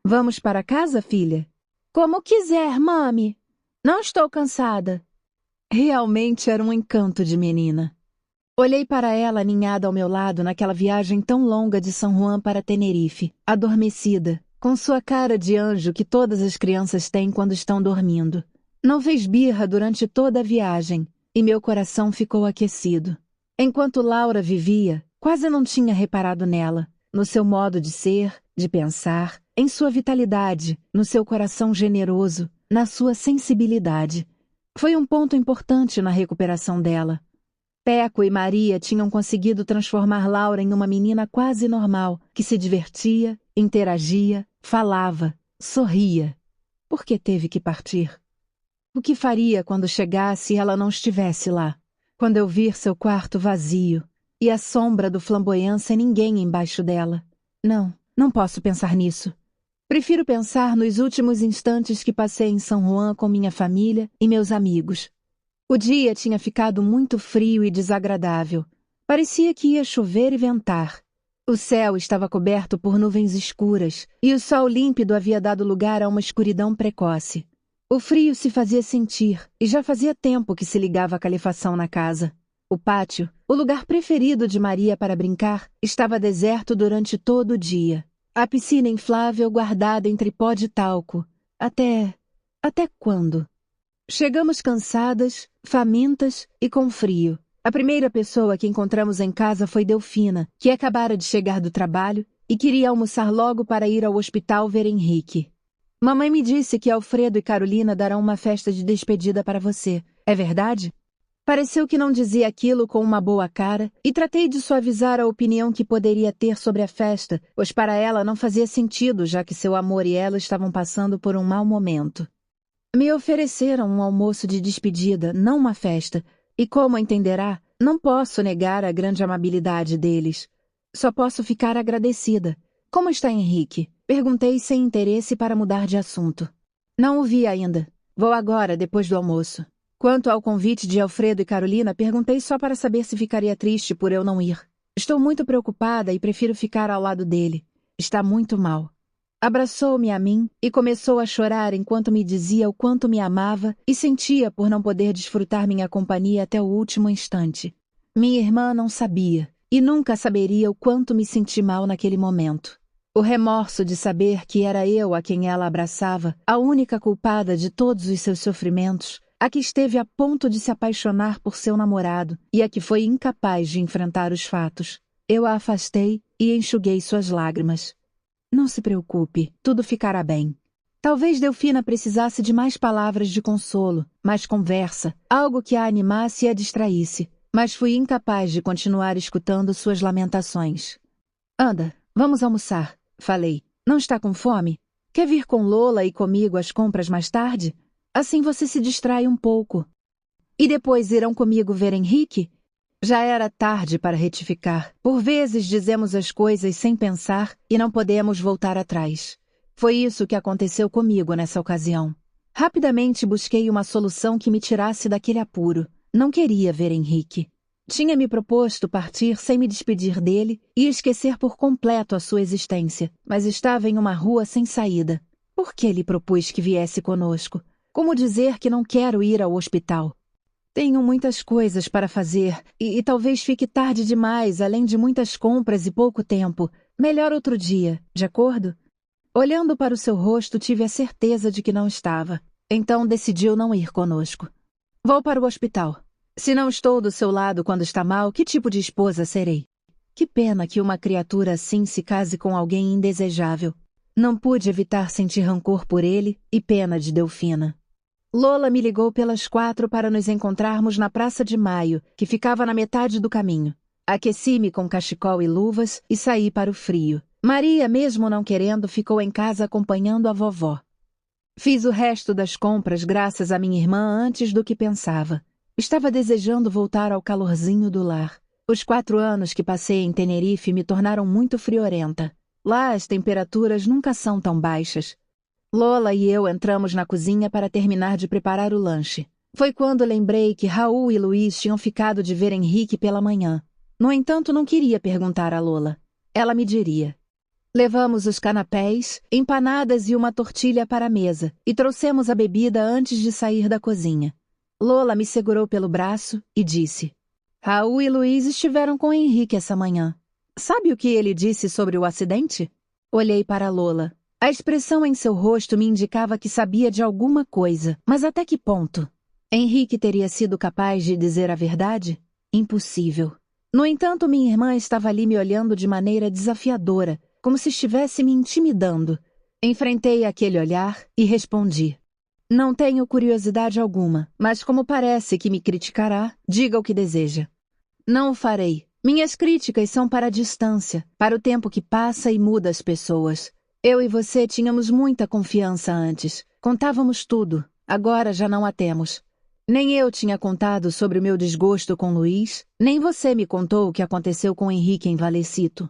Vamos para casa, filha? Como quiser, mami. Não estou cansada. Realmente era um encanto de menina. Olhei para ela aninhada ao meu lado naquela viagem tão longa de San Juan para Tenerife, adormecida, com sua cara de anjo que todas as crianças têm quando estão dormindo. Não fez birra durante toda a viagem, e meu coração ficou aquecido. Enquanto Laura vivia, quase não tinha reparado nela, no seu modo de ser, de pensar, em sua vitalidade, no seu coração generoso, na sua sensibilidade. Foi um ponto importante na recuperação dela. Peco e Maria tinham conseguido transformar Laura em uma menina quase normal, que se divertia, interagia, falava, sorria. Por que teve que partir? O que faria quando chegasse e ela não estivesse lá? Quando eu vir seu quarto vazio e a sombra do flamboyant sem ninguém embaixo dela? Não posso pensar nisso. Prefiro pensar nos últimos instantes que passei em San Juan com minha família e meus amigos. O dia tinha ficado muito frio e desagradável. Parecia que ia chover e ventar. O céu estava coberto por nuvens escuras e o sol límpido havia dado lugar a uma escuridão precoce. O frio se fazia sentir e já fazia tempo que se ligava a calefação na casa. O pátio, o lugar preferido de Maria para brincar, estava deserto durante todo o dia. A piscina inflável guardada entre pó de talco. Até quando? Chegamos cansadas, famintas e com frio. A primeira pessoa que encontramos em casa foi Delfina, que acabara de chegar do trabalho e queria almoçar logo para ir ao hospital ver Henrique. Mamãe me disse que Alfredo e Carolina darão uma festa de despedida para você. É verdade? Pareceu que não dizia aquilo com uma boa cara e tratei de suavizar a opinião que poderia ter sobre a festa, pois para ela não fazia sentido, já que seu amor e ela estavam passando por um mau momento. Me ofereceram um almoço de despedida, não uma festa, e como entenderá, Não posso negar a grande amabilidade deles. Só posso ficar agradecida. Como está Henrique? Perguntei sem interesse para mudar de assunto. Não o vi ainda. Vou agora, depois do almoço. Quanto ao convite de Alfredo e Carolina, perguntei só para saber se ficaria triste por eu não ir. Estou muito preocupada e prefiro ficar ao lado dele. Está muito mal. Abraçou-me a mim e começou a chorar enquanto me dizia o quanto me amava e sentia por não poder desfrutar minha companhia até o último instante. Minha irmã não sabia e nunca saberia o quanto me senti mal naquele momento. O remorso de saber que era eu a quem ela abraçava, a única culpada de todos os seus sofrimentos, a que esteve a ponto de se apaixonar por seu namorado e a que foi incapaz de enfrentar os fatos. Eu a afastei e enxuguei suas lágrimas. Não se preocupe, tudo ficará bem. Talvez Delfina precisasse de mais palavras de consolo, mais conversa, algo que a animasse e a distraísse, mas fui incapaz de continuar escutando suas lamentações. Anda, vamos almoçar, falei. Não está com fome? Quer vir com Lola e comigo às compras mais tarde? Assim você se distrai um pouco. E depois irão comigo ver Henrique? Já era tarde para retificar. Por vezes dizemos as coisas sem pensar e não podemos voltar atrás. Foi isso que aconteceu comigo nessa ocasião. Rapidamente busquei uma solução que me tirasse daquele apuro. Não queria ver Henrique. Tinha me proposto partir sem me despedir dele e esquecer por completo a sua existência, mas estava em uma rua sem saída. Por que lhe propus que viesse conosco? Como dizer que não quero ir ao hospital? Tenho muitas coisas para fazer e talvez fique tarde demais, além de muitas compras e pouco tempo. Melhor outro dia, de acordo? Olhando para o seu rosto, tive a certeza de que não estava. Então decidiu não ir conosco. Vou para o hospital. Se não estou do seu lado quando está mal, que tipo de esposa serei? Que pena que uma criatura assim se case com alguém indesejável. Não pude evitar sentir rancor por ele e pena de Delfina. Lola me ligou pelas 4 para nos encontrarmos na Praça de Maio, que ficava na metade do caminho. Aqueci-me com cachecol e luvas e saí para o frio. Maria, mesmo não querendo, ficou em casa acompanhando a vovó. Fiz o resto das compras graças à minha irmã antes do que pensava. Estava desejando voltar ao calorzinho do lar. Os 4 anos que passei em Tenerife me tornaram muito friorenta. Lá as temperaturas nunca são tão baixas. Lola e eu entramos na cozinha para terminar de preparar o lanche. Foi quando lembrei que Raul e Luiz tinham ficado de ver Henrique pela manhã. No entanto, não queria perguntar a Lola. Ela me diria. Levamos os canapés, empanadas e uma tortilha para a mesa e trouxemos a bebida antes de sair da cozinha. Lola me segurou pelo braço e disse: Raul e Luiz estiveram com Henrique essa manhã. Sabe o que ele disse sobre o acidente? Olhei para Lola. A expressão em seu rosto me indicava que sabia de alguma coisa, mas até que ponto? Henrique teria sido capaz de dizer a verdade? Impossível. No entanto, minha irmã estava ali me olhando de maneira desafiadora, como se estivesse me intimidando. Enfrentei aquele olhar e respondi. Não tenho curiosidade alguma, mas como parece que me criticará, diga o que deseja. Não o farei. Minhas críticas são para a distância, para o tempo que passa e muda as pessoas. Eu e você tínhamos muita confiança antes. Contávamos tudo. Agora já não a temos. Nem eu tinha contado sobre o meu desgosto com Luiz, nem você me contou o que aconteceu com Henrique em Valecito.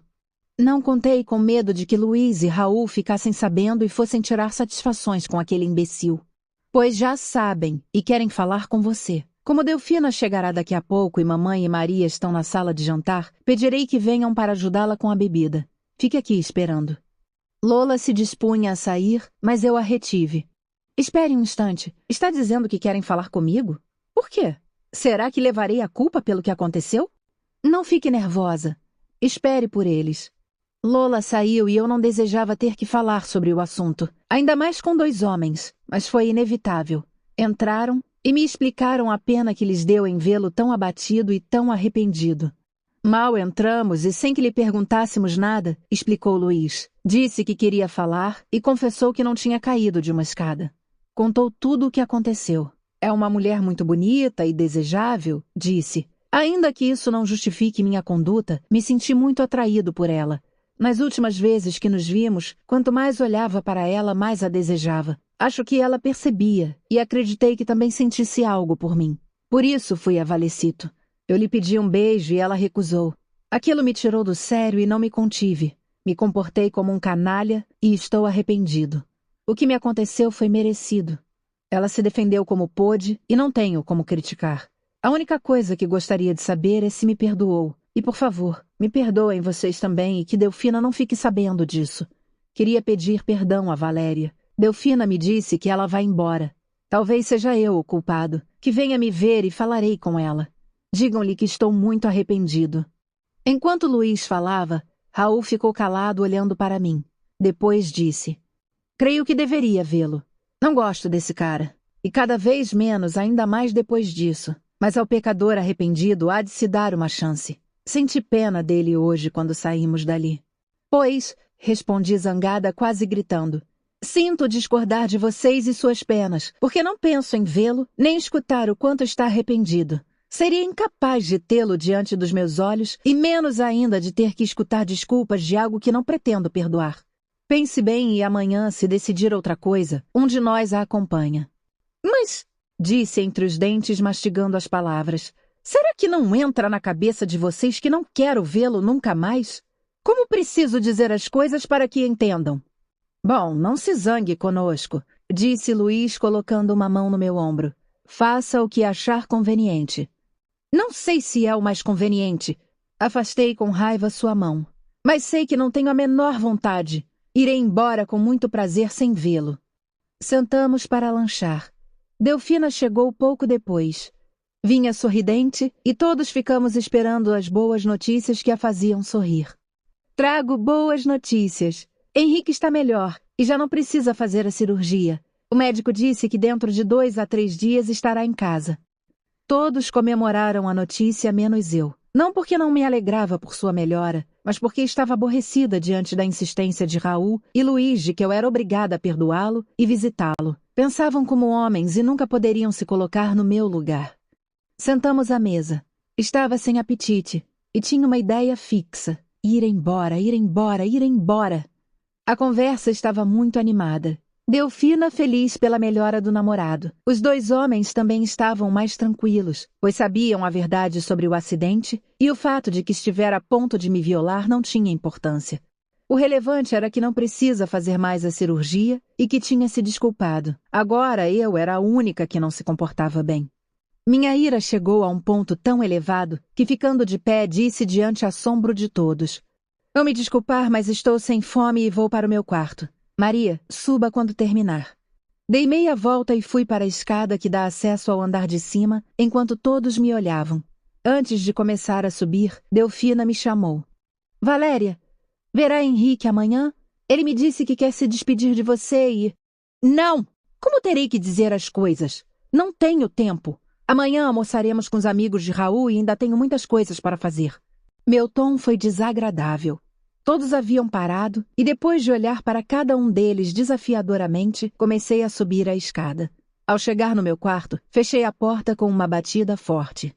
Não contei com medo de que Luiz e Raul ficassem sabendo e fossem tirar satisfações com aquele imbecil. Pois já sabem e querem falar com você. Como Delfina chegará daqui a pouco e mamãe e Maria estão na sala de jantar, pedirei que venham para ajudá-la com a bebida. Fique aqui esperando. Lola se dispunha a sair, mas eu a retive. Espere um instante. Está dizendo que querem falar comigo? Por quê? Será que levarei a culpa pelo que aconteceu? Não fique nervosa. Espere por eles. Lola saiu e eu não desejava ter que falar sobre o assunto, ainda mais com 2 homens, mas foi inevitável. Entraram e me explicaram a pena que lhes deu em vê-lo tão abatido e tão arrependido. Mal entramos e sem que lhe perguntássemos nada, explicou Luiz. Disse que queria falar e confessou que não tinha caído de uma escada. Contou tudo o que aconteceu. É uma mulher muito bonita e desejável, disse. Ainda que isso não justifique minha conduta, me senti muito atraído por ela. Nas últimas vezes que nos vimos, quanto mais olhava para ela, mais a desejava. Acho que ela percebia e acreditei que também sentisse algo por mim. Por isso fui a Valecito. Eu lhe pedi um beijo e ela recusou. Aquilo me tirou do sério e não me contive. Me comportei como um canalha e estou arrependido. O que me aconteceu foi merecido. Ela se defendeu como pôde e não tenho como criticar. A única coisa que gostaria de saber é se me perdoou. E, por favor, me perdoem vocês também e que Delfina não fique sabendo disso. Queria pedir perdão a Valéria. Delfina me disse que ela vai embora. Talvez seja eu o culpado. Que venha me ver e falarei com ela. Digam-lhe que estou muito arrependido. Enquanto Luiz falava, Raul ficou calado olhando para mim. Depois disse: creio que deveria vê-lo. Não gosto desse cara. E cada vez menos, ainda mais depois disso. Mas ao pecador arrependido há de se dar uma chance. Senti pena dele hoje quando saímos dali. Pois, respondi zangada, quase gritando, sinto discordar de vocês e suas penas, porque não penso em vê-lo, nem escutar o quanto está arrependido. Seria incapaz de tê-lo diante dos meus olhos e menos ainda de ter que escutar desculpas de algo que não pretendo perdoar. Pense bem e amanhã, se decidir outra coisa, um de nós a acompanha. Mas, disse entre os dentes, mastigando as palavras, será que não entra na cabeça de vocês que não quero vê-lo nunca mais? Como preciso dizer as coisas para que entendam? Bom, não se zangue conosco, disse Luiz colocando uma mão no meu ombro. Faça o que achar conveniente. Não sei se é o mais conveniente. Afastei com raiva sua mão. Mas sei que não tenho a menor vontade. Irei embora com muito prazer sem vê-lo. Sentamos para lanchar. Delfina chegou pouco depois. Vinha sorridente e todos ficamos esperando as boas notícias que a faziam sorrir. Trago boas notícias. Henrique está melhor e já não precisa fazer a cirurgia. O médico disse que dentro de 2 a 3 dias estará em casa. Todos comemoraram a notícia, menos eu. Não porque não me alegrava por sua melhora, mas porque estava aborrecida diante da insistência de Raul e Luiz de que eu era obrigada a perdoá-lo e visitá-lo. Pensavam como homens e nunca poderiam se colocar no meu lugar. Sentamos à mesa. Estava sem apetite e tinha uma ideia fixa. Ir embora, ir embora, ir embora. A conversa estava muito animada. Delfina feliz pela melhora do namorado. Os 2 homens também estavam mais tranquilos, pois sabiam a verdade sobre o acidente e o fato de que estivera a ponto de me violar não tinha importância. O relevante era que não precisa fazer mais a cirurgia e que tinha se desculpado. Agora eu era a única que não se comportava bem. Minha ira chegou a um ponto tão elevado que, ficando de pé, disse diante assombro de todos: vou me desculpar, mas estou sem fome e vou para o meu quarto. Maria, suba quando terminar. Dei meia volta e fui para a escada que dá acesso ao andar de cima, enquanto todos me olhavam. Antes de começar a subir, Delfina me chamou. Valéria, verá Henrique amanhã? Ele me disse que quer se despedir de você e... Não! Como terei que dizer as coisas? Não tenho tempo. Amanhã almoçaremos com os amigos de Raul e ainda tenho muitas coisas para fazer. Meu tom foi desagradável. Todos haviam parado e depois de olhar para cada um deles desafiadoramente, comecei a subir a escada. Ao chegar no meu quarto, fechei a porta com uma batida forte.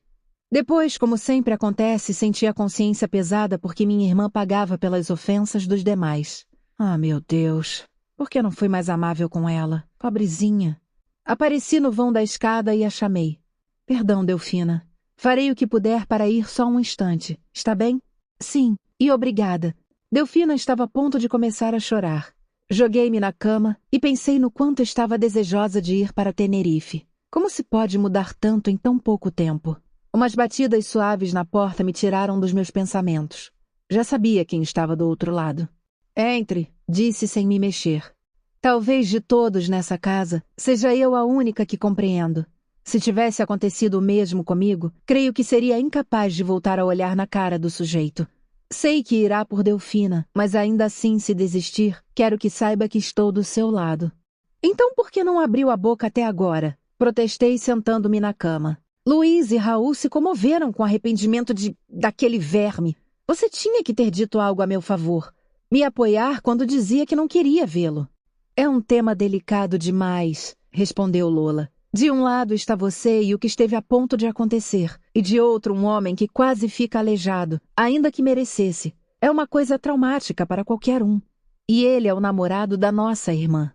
Depois, como sempre acontece, senti a consciência pesada porque minha irmã pagava pelas ofensas dos demais. Ah, meu Deus! Por que não fui mais amável com ela? Pobrezinha! Apareci no vão da escada e a chamei. Perdão, Delfina. Farei o que puder para ir só um instante. Está bem? Sim, e obrigada. Delfina estava a ponto de começar a chorar. Joguei-me na cama e pensei no quanto estava desejosa de ir para Tenerife. Como se pode mudar tanto em tão pouco tempo? Umas batidas suaves na porta me tiraram dos meus pensamentos. Já sabia quem estava do outro lado. Entre, disse sem me mexer. Talvez de todos nessa casa, seja eu a única que compreendo. Se tivesse acontecido o mesmo comigo, creio que seria incapaz de voltar a olhar na cara do sujeito. Sei que irá por Delfina, mas ainda assim, se desistir, quero que saiba que estou do seu lado. Então por que não abriu a boca até agora? Protestei sentando-me na cama. Luiz e Raul se comoveram com o arrependimento daquele verme. Você tinha que ter dito algo a meu favor. Me apoiar quando dizia que não queria vê-lo. É um tema delicado demais, respondeu Lola. De um lado está você e o que esteve a ponto de acontecer, e de outro um homem que quase fica aleijado, ainda que merecesse. É uma coisa traumática para qualquer um. E ele é o namorado da nossa irmã.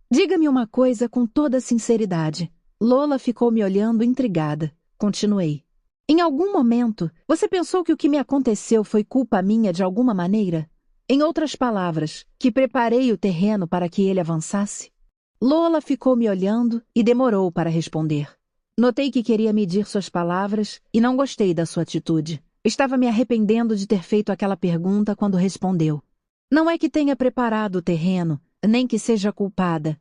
Diga-me uma coisa com toda sinceridade. Lola ficou me olhando intrigada. Continuei. Em algum momento, você pensou que o que me aconteceu foi culpa minha de alguma maneira? Em outras palavras, que preparei o terreno para que ele avançasse? Lola ficou me olhando e demorou para responder. Notei que queria medir suas palavras e não gostei da sua atitude. Estava me arrependendo de ter feito aquela pergunta quando respondeu. Não é que tenha preparado o terreno, nem que seja culpada,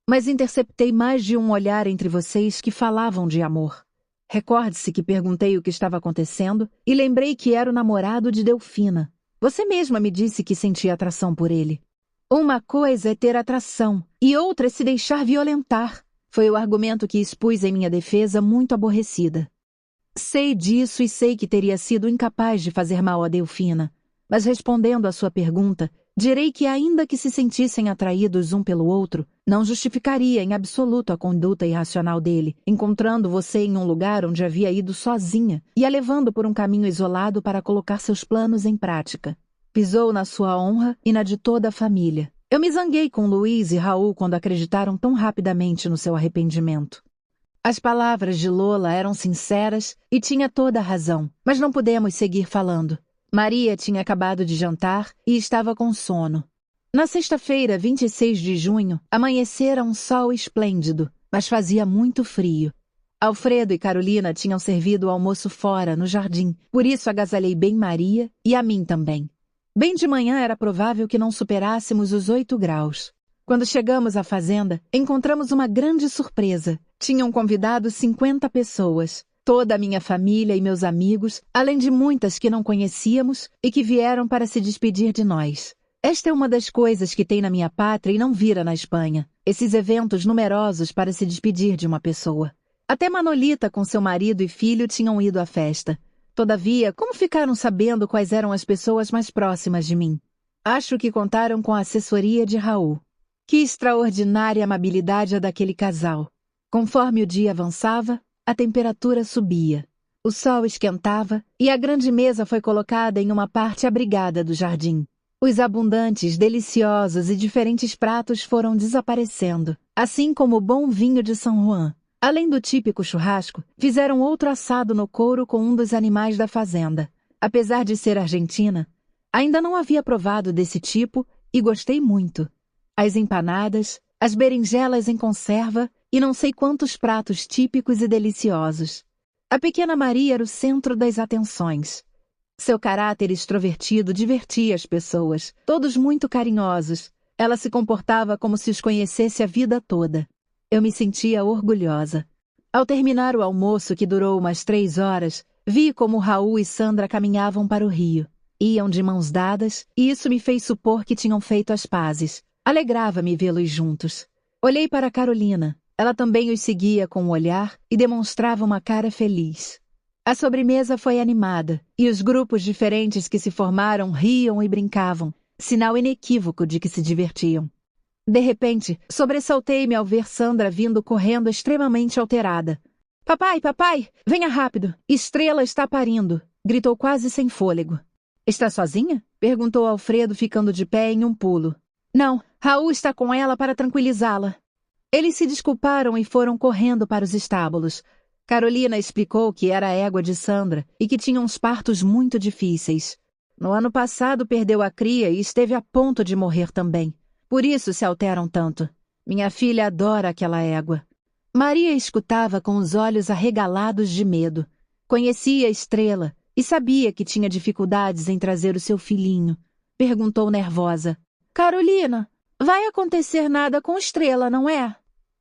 mas interceptei mais de um olhar entre vocês que falavam de amor. Recorde-se que perguntei o que estava acontecendo e lembrei que era o namorado de Delfina. Você mesma me disse que sentia atração por ele. Uma coisa é ter atração e outra é se deixar violentar. Foi o argumento que expus em minha defesa, muito aborrecida. Sei disso e sei que teria sido incapaz de fazer mal a Delfina. Mas respondendo à sua pergunta, direi que ainda que se sentissem atraídos um pelo outro, não justificaria em absoluto a conduta irracional dele, encontrando você em um lugar onde havia ido sozinha e a levando por um caminho isolado para colocar seus planos em prática. Pisou na sua honra e na de toda a família. Eu me zanguei com Luiz e Raul quando acreditaram tão rapidamente no seu arrependimento. As palavras de Lola eram sinceras e tinha toda a razão, mas não pudemos seguir falando. Maria tinha acabado de jantar e estava com sono. Na sexta-feira, 26 de junho, amanhecera um sol esplêndido, mas fazia muito frio. Alfredo e Carolina tinham servido o almoço fora, no jardim, por isso agasalhei bem Maria e a mim também. Bem de manhã era provável que não superássemos os 8 graus. Quando chegamos à fazenda, encontramos uma grande surpresa. Tinham convidado 50 pessoas. Toda a minha família e meus amigos, além de muitas que não conhecíamos e que vieram para se despedir de nós. Esta é uma das coisas que tem na minha pátria e não vira na Espanha. Esses eventos numerosos para se despedir de uma pessoa. Até Manolita com seu marido e filho tinham ido à festa. Todavia, como ficaram sabendo quais eram as pessoas mais próximas de mim? Acho que contaram com a assessoria de Raul. Que extraordinária amabilidade a daquele casal. Conforme o dia avançava, a temperatura subia. O sol esquentava e a grande mesa foi colocada em uma parte abrigada do jardim. Os abundantes, deliciosos e diferentes pratos foram desaparecendo, assim como o bom vinho de São Juan. Além do típico churrasco, fizeram outro assado no couro com um dos animais da fazenda. Apesar de ser argentina, ainda não havia provado desse tipo e gostei muito. As empanadas, as berinjelas em conserva e não sei quantos pratos típicos e deliciosos. A pequena Maria era o centro das atenções. Seu caráter extrovertido divertia as pessoas, todos muito carinhosos. Ela se comportava como se os conhecesse a vida toda. Eu me sentia orgulhosa. Ao terminar o almoço, que durou umas 3 horas, vi como Raul e Sandra caminhavam para o rio. Iam de mãos dadas e isso me fez supor que tinham feito as pazes. Alegrava-me vê-los juntos. Olhei para Carolina. Ela também os seguia com o olhar e demonstrava uma cara feliz. A sobremesa foi animada, e os grupos diferentes que se formaram riam e brincavam, sinal inequívoco de que se divertiam. De repente, sobressaltei-me ao ver Sandra vindo correndo extremamente alterada. Papai, papai, venha rápido! Estrela está parindo! Gritou quase sem fôlego. Está sozinha? Perguntou Alfredo, ficando de pé em um pulo. Não, Raul está com ela para tranquilizá-la. Eles se desculparam e foram correndo para os estábulos. Carolina explicou que era a égua de Sandra e que tinha uns partos muito difíceis. No ano passado perdeu a cria e esteve a ponto de morrer também. Por isso se alteram tanto. Minha filha adora aquela égua. Maria escutava com os olhos arregalados de medo. Conhecia a Estrela e sabia que tinha dificuldades em trazer o seu filhinho. Perguntou nervosa. Carolina, vai acontecer nada com Estrela, não é?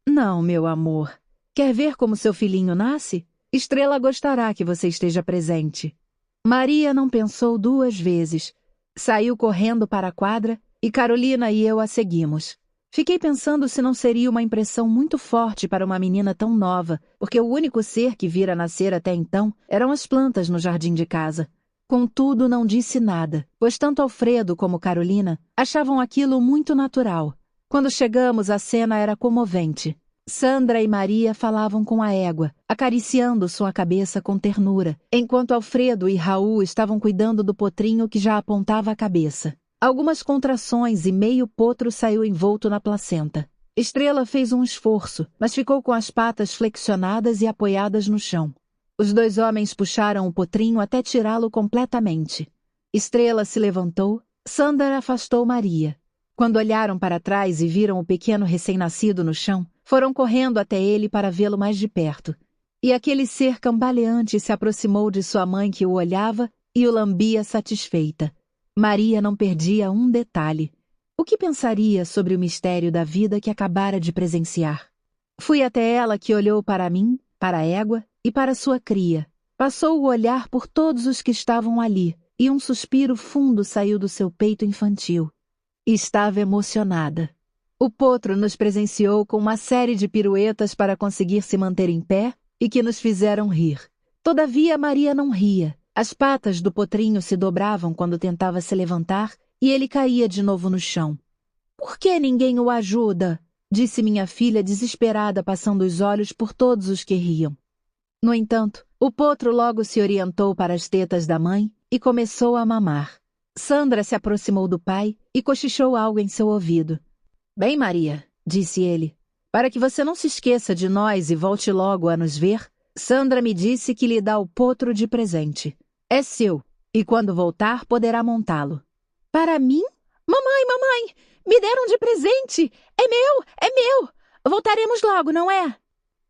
Não, meu amor. Quer ver como seu filhinho nasce? Estrela gostará que você esteja presente. Maria não pensou 2 vezes. Saiu correndo para a quadra e Carolina e eu a seguimos. Fiquei pensando se não seria uma impressão muito forte para uma menina tão nova, porque o único ser que vira nascer até então eram as plantas no jardim de casa. Contudo, não disse nada, pois tanto Alfredo como Carolina achavam aquilo muito natural. Quando chegamos, a cena era comovente. Sandra e Maria falavam com a égua, acariciando sua cabeça com ternura, enquanto Alfredo e Raul estavam cuidando do potrinho que já apontava a cabeça. Algumas contrações e meio potro saiu envolto na placenta. Estrela fez um esforço, mas ficou com as patas flexionadas e apoiadas no chão. Os 2 homens puxaram o potrinho até tirá-lo completamente. Estrela se levantou, Sandra afastou Maria. Quando olharam para trás e viram o pequeno recém-nascido no chão, foram correndo até ele para vê-lo mais de perto. E aquele ser cambaleante se aproximou de sua mãe, que o olhava e o lambia satisfeita. Maria não perdia um detalhe. O que pensaria sobre o mistério da vida que acabara de presenciar? Fui até ela, que olhou para mim, para a égua e para sua cria. Passou o olhar por todos os que estavam ali, e um suspiro fundo saiu do seu peito infantil. Estava emocionada. O potro nos presenciou com uma série de piruetas para conseguir se manter em pé e que nos fizeram rir. Todavia, Maria não ria. As patas do potrinho se dobravam quando tentava se levantar e ele caía de novo no chão. "Por que ninguém o ajuda?" disse minha filha, desesperada, passando os olhos por todos os que riam. No entanto, o potro logo se orientou para as tetas da mãe e começou a mamar. Sandra se aproximou do pai e cochichou algo em seu ouvido. "Bem, Maria", disse ele, "para que você não se esqueça de nós e volte logo a nos ver, Sandra me disse que lhe dá o potro de presente. É seu, e quando voltar poderá montá-lo." "Para mim? Mamãe, me deram de presente! É meu! Voltaremos logo, não é?"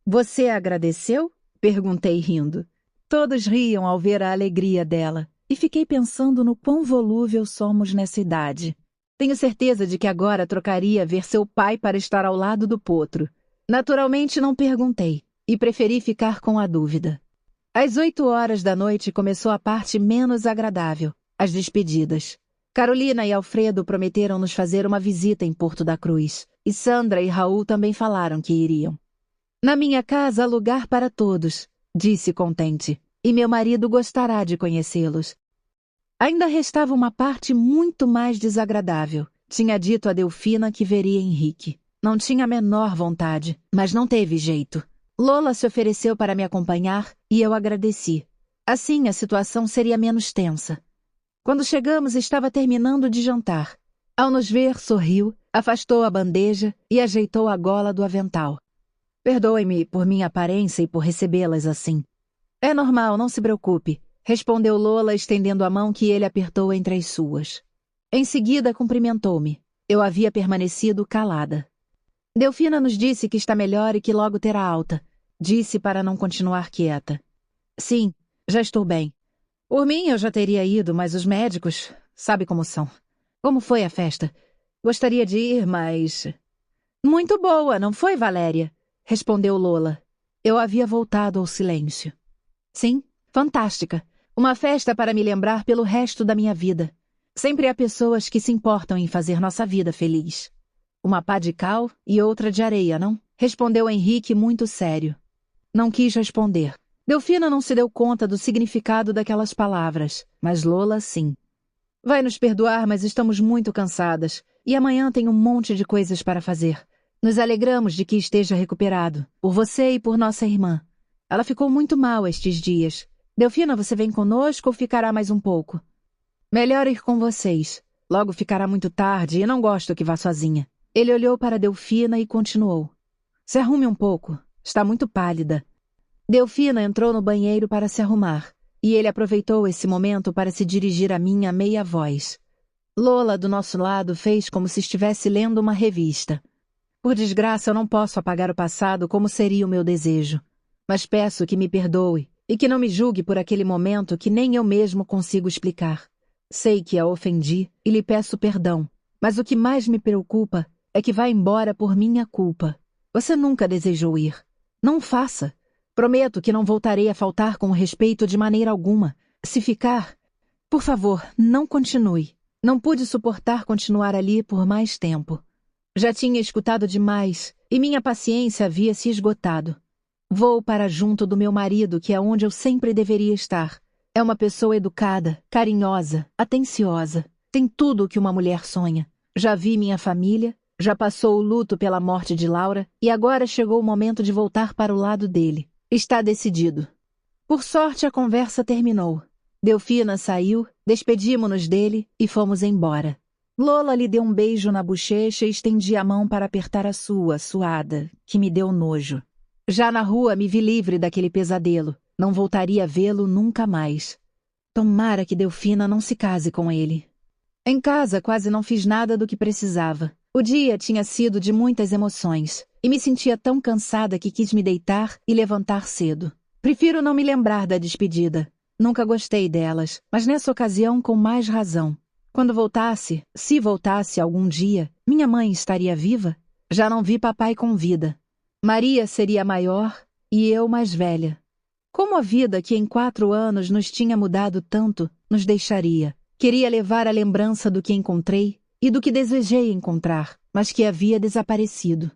"Você agradeceu?" perguntei rindo. Todos riam ao ver a alegria dela, e fiquei pensando no quão volúvel somos nessa idade. Tenho certeza de que agora trocaria ver seu pai para estar ao lado do potro. Naturalmente não perguntei, e preferi ficar com a dúvida. Às 8 horas da noite começou a parte menos agradável, as despedidas. Carolina e Alfredo prometeram nos fazer uma visita em Porto da Cruz, e Sandra e Raul também falaram que iriam. "Na minha casa há lugar para todos", disse contente, "e meu marido gostará de conhecê-los." Ainda restava uma parte muito mais desagradável. Tinha dito a Delfina que veria Henrique. Não tinha a menor vontade, mas não teve jeito. Lola se ofereceu para me acompanhar e eu agradeci. Assim a situação seria menos tensa. Quando chegamos, estava terminando de jantar. Ao nos ver, sorriu, afastou a bandeja e ajeitou a gola do avental. "Perdoe-me por minha aparência e por recebê-las assim." "É normal, não se preocupe", respondeu Lola, estendendo a mão que ele apertou entre as suas. Em seguida, cumprimentou-me. Eu havia permanecido calada. "Delfina nos disse que está melhor e que logo terá alta", disse para não continuar quieta. "Sim, já estou bem. Por mim, eu já teria ido, mas os médicos, sabe como são. Como foi a festa? Gostaria de ir, mas..." "Muito boa, não foi, Valéria?" respondeu Lola. Eu havia voltado ao silêncio. "Sim, fantástica. Uma festa para me lembrar pelo resto da minha vida. Sempre há pessoas que se importam em fazer nossa vida feliz." "Uma pá de cal e outra de areia, não?" respondeu Henrique muito sério. Não quis responder. Delfina não se deu conta do significado daquelas palavras, mas Lola sim. "Vai nos perdoar, mas estamos muito cansadas, e amanhã tem um monte de coisas para fazer. Nos alegramos de que esteja recuperado, por você e por nossa irmã. Ela ficou muito mal estes dias. Delfina, você vem conosco ou ficará mais um pouco?" "Melhor ir com vocês. Logo ficará muito tarde e não gosto que vá sozinha." Ele olhou para Delfina e continuou. "Se arrume um pouco. Está muito pálida." Delfina entrou no banheiro para se arrumar, e ele aproveitou esse momento para se dirigir a mim a meia voz. Lola, do nosso lado, fez como se estivesse lendo uma revista. "Por desgraça, eu não posso apagar o passado como seria o meu desejo. Mas peço que me perdoe e que não me julgue por aquele momento que nem eu mesmo consigo explicar. Sei que a ofendi e lhe peço perdão, mas o que mais me preocupa é que vá embora por minha culpa. Você nunca desejou ir. Não o faça. Prometo que não voltarei a faltar com respeito de maneira alguma. Se ficar... Por favor, não continue." Não pude suportar continuar ali por mais tempo. Já tinha escutado demais e minha paciência havia se esgotado. Vou para junto do meu marido, que é onde eu sempre deveria estar. É uma pessoa educada, carinhosa, atenciosa. Tem tudo o que uma mulher sonha. Já vi minha família, já passou o luto pela morte de Laura e agora chegou o momento de voltar para o lado dele. Está decidido. Por sorte, a conversa terminou. Delfina saiu, despedimo-nos dele e fomos embora. Lola lhe deu um beijo na bochecha e estendi a mão para apertar a sua, suada, que me deu nojo. Já na rua me vi livre daquele pesadelo. Não voltaria a vê-lo nunca mais. Tomara que Delfina não se case com ele. Em casa quase não fiz nada do que precisava. O dia tinha sido de muitas emoções, e me sentia tão cansada que quis me deitar e levantar cedo. Prefiro não me lembrar da despedida. Nunca gostei delas, mas nessa ocasião com mais razão. Quando voltasse, se voltasse algum dia, minha mãe estaria viva? Já não vi papai com vida. Maria seria maior e eu mais velha. Como a vida que em 4 anos nos tinha mudado tanto, nos deixaria? Queria levar a lembrança do que encontrei e do que desejei encontrar, mas que havia desaparecido.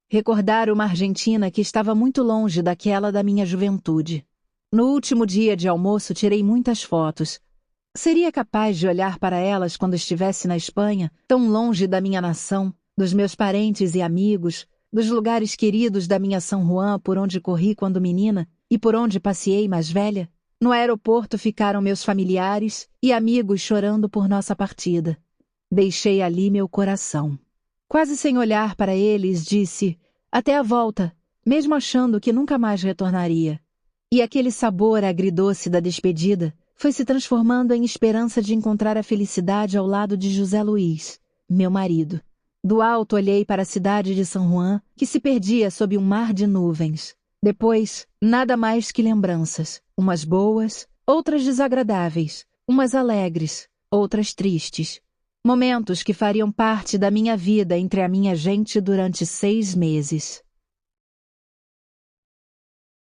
Recordar uma Argentina que estava muito longe daquela da minha juventude. No último dia de almoço tirei muitas fotos. Seria capaz de olhar para elas quando estivesse na Espanha, tão longe da minha nação, dos meus parentes e amigos, dos lugares queridos da minha São Juan por onde corri quando menina e por onde passeei mais velha? No aeroporto ficaram meus familiares e amigos chorando por nossa partida. Deixei ali meu coração. Quase sem olhar para eles, disse: até a volta, mesmo achando que nunca mais retornaria. E aquele sabor agridoce da despedida foi se transformando em esperança de encontrar a felicidade ao lado de José Luiz, meu marido. Do alto olhei para a cidade de São Juan, que se perdia sob um mar de nuvens. Depois, nada mais que lembranças, umas boas, outras desagradáveis, umas alegres, outras tristes. Momentos que fariam parte da minha vida entre a minha gente durante 6 meses.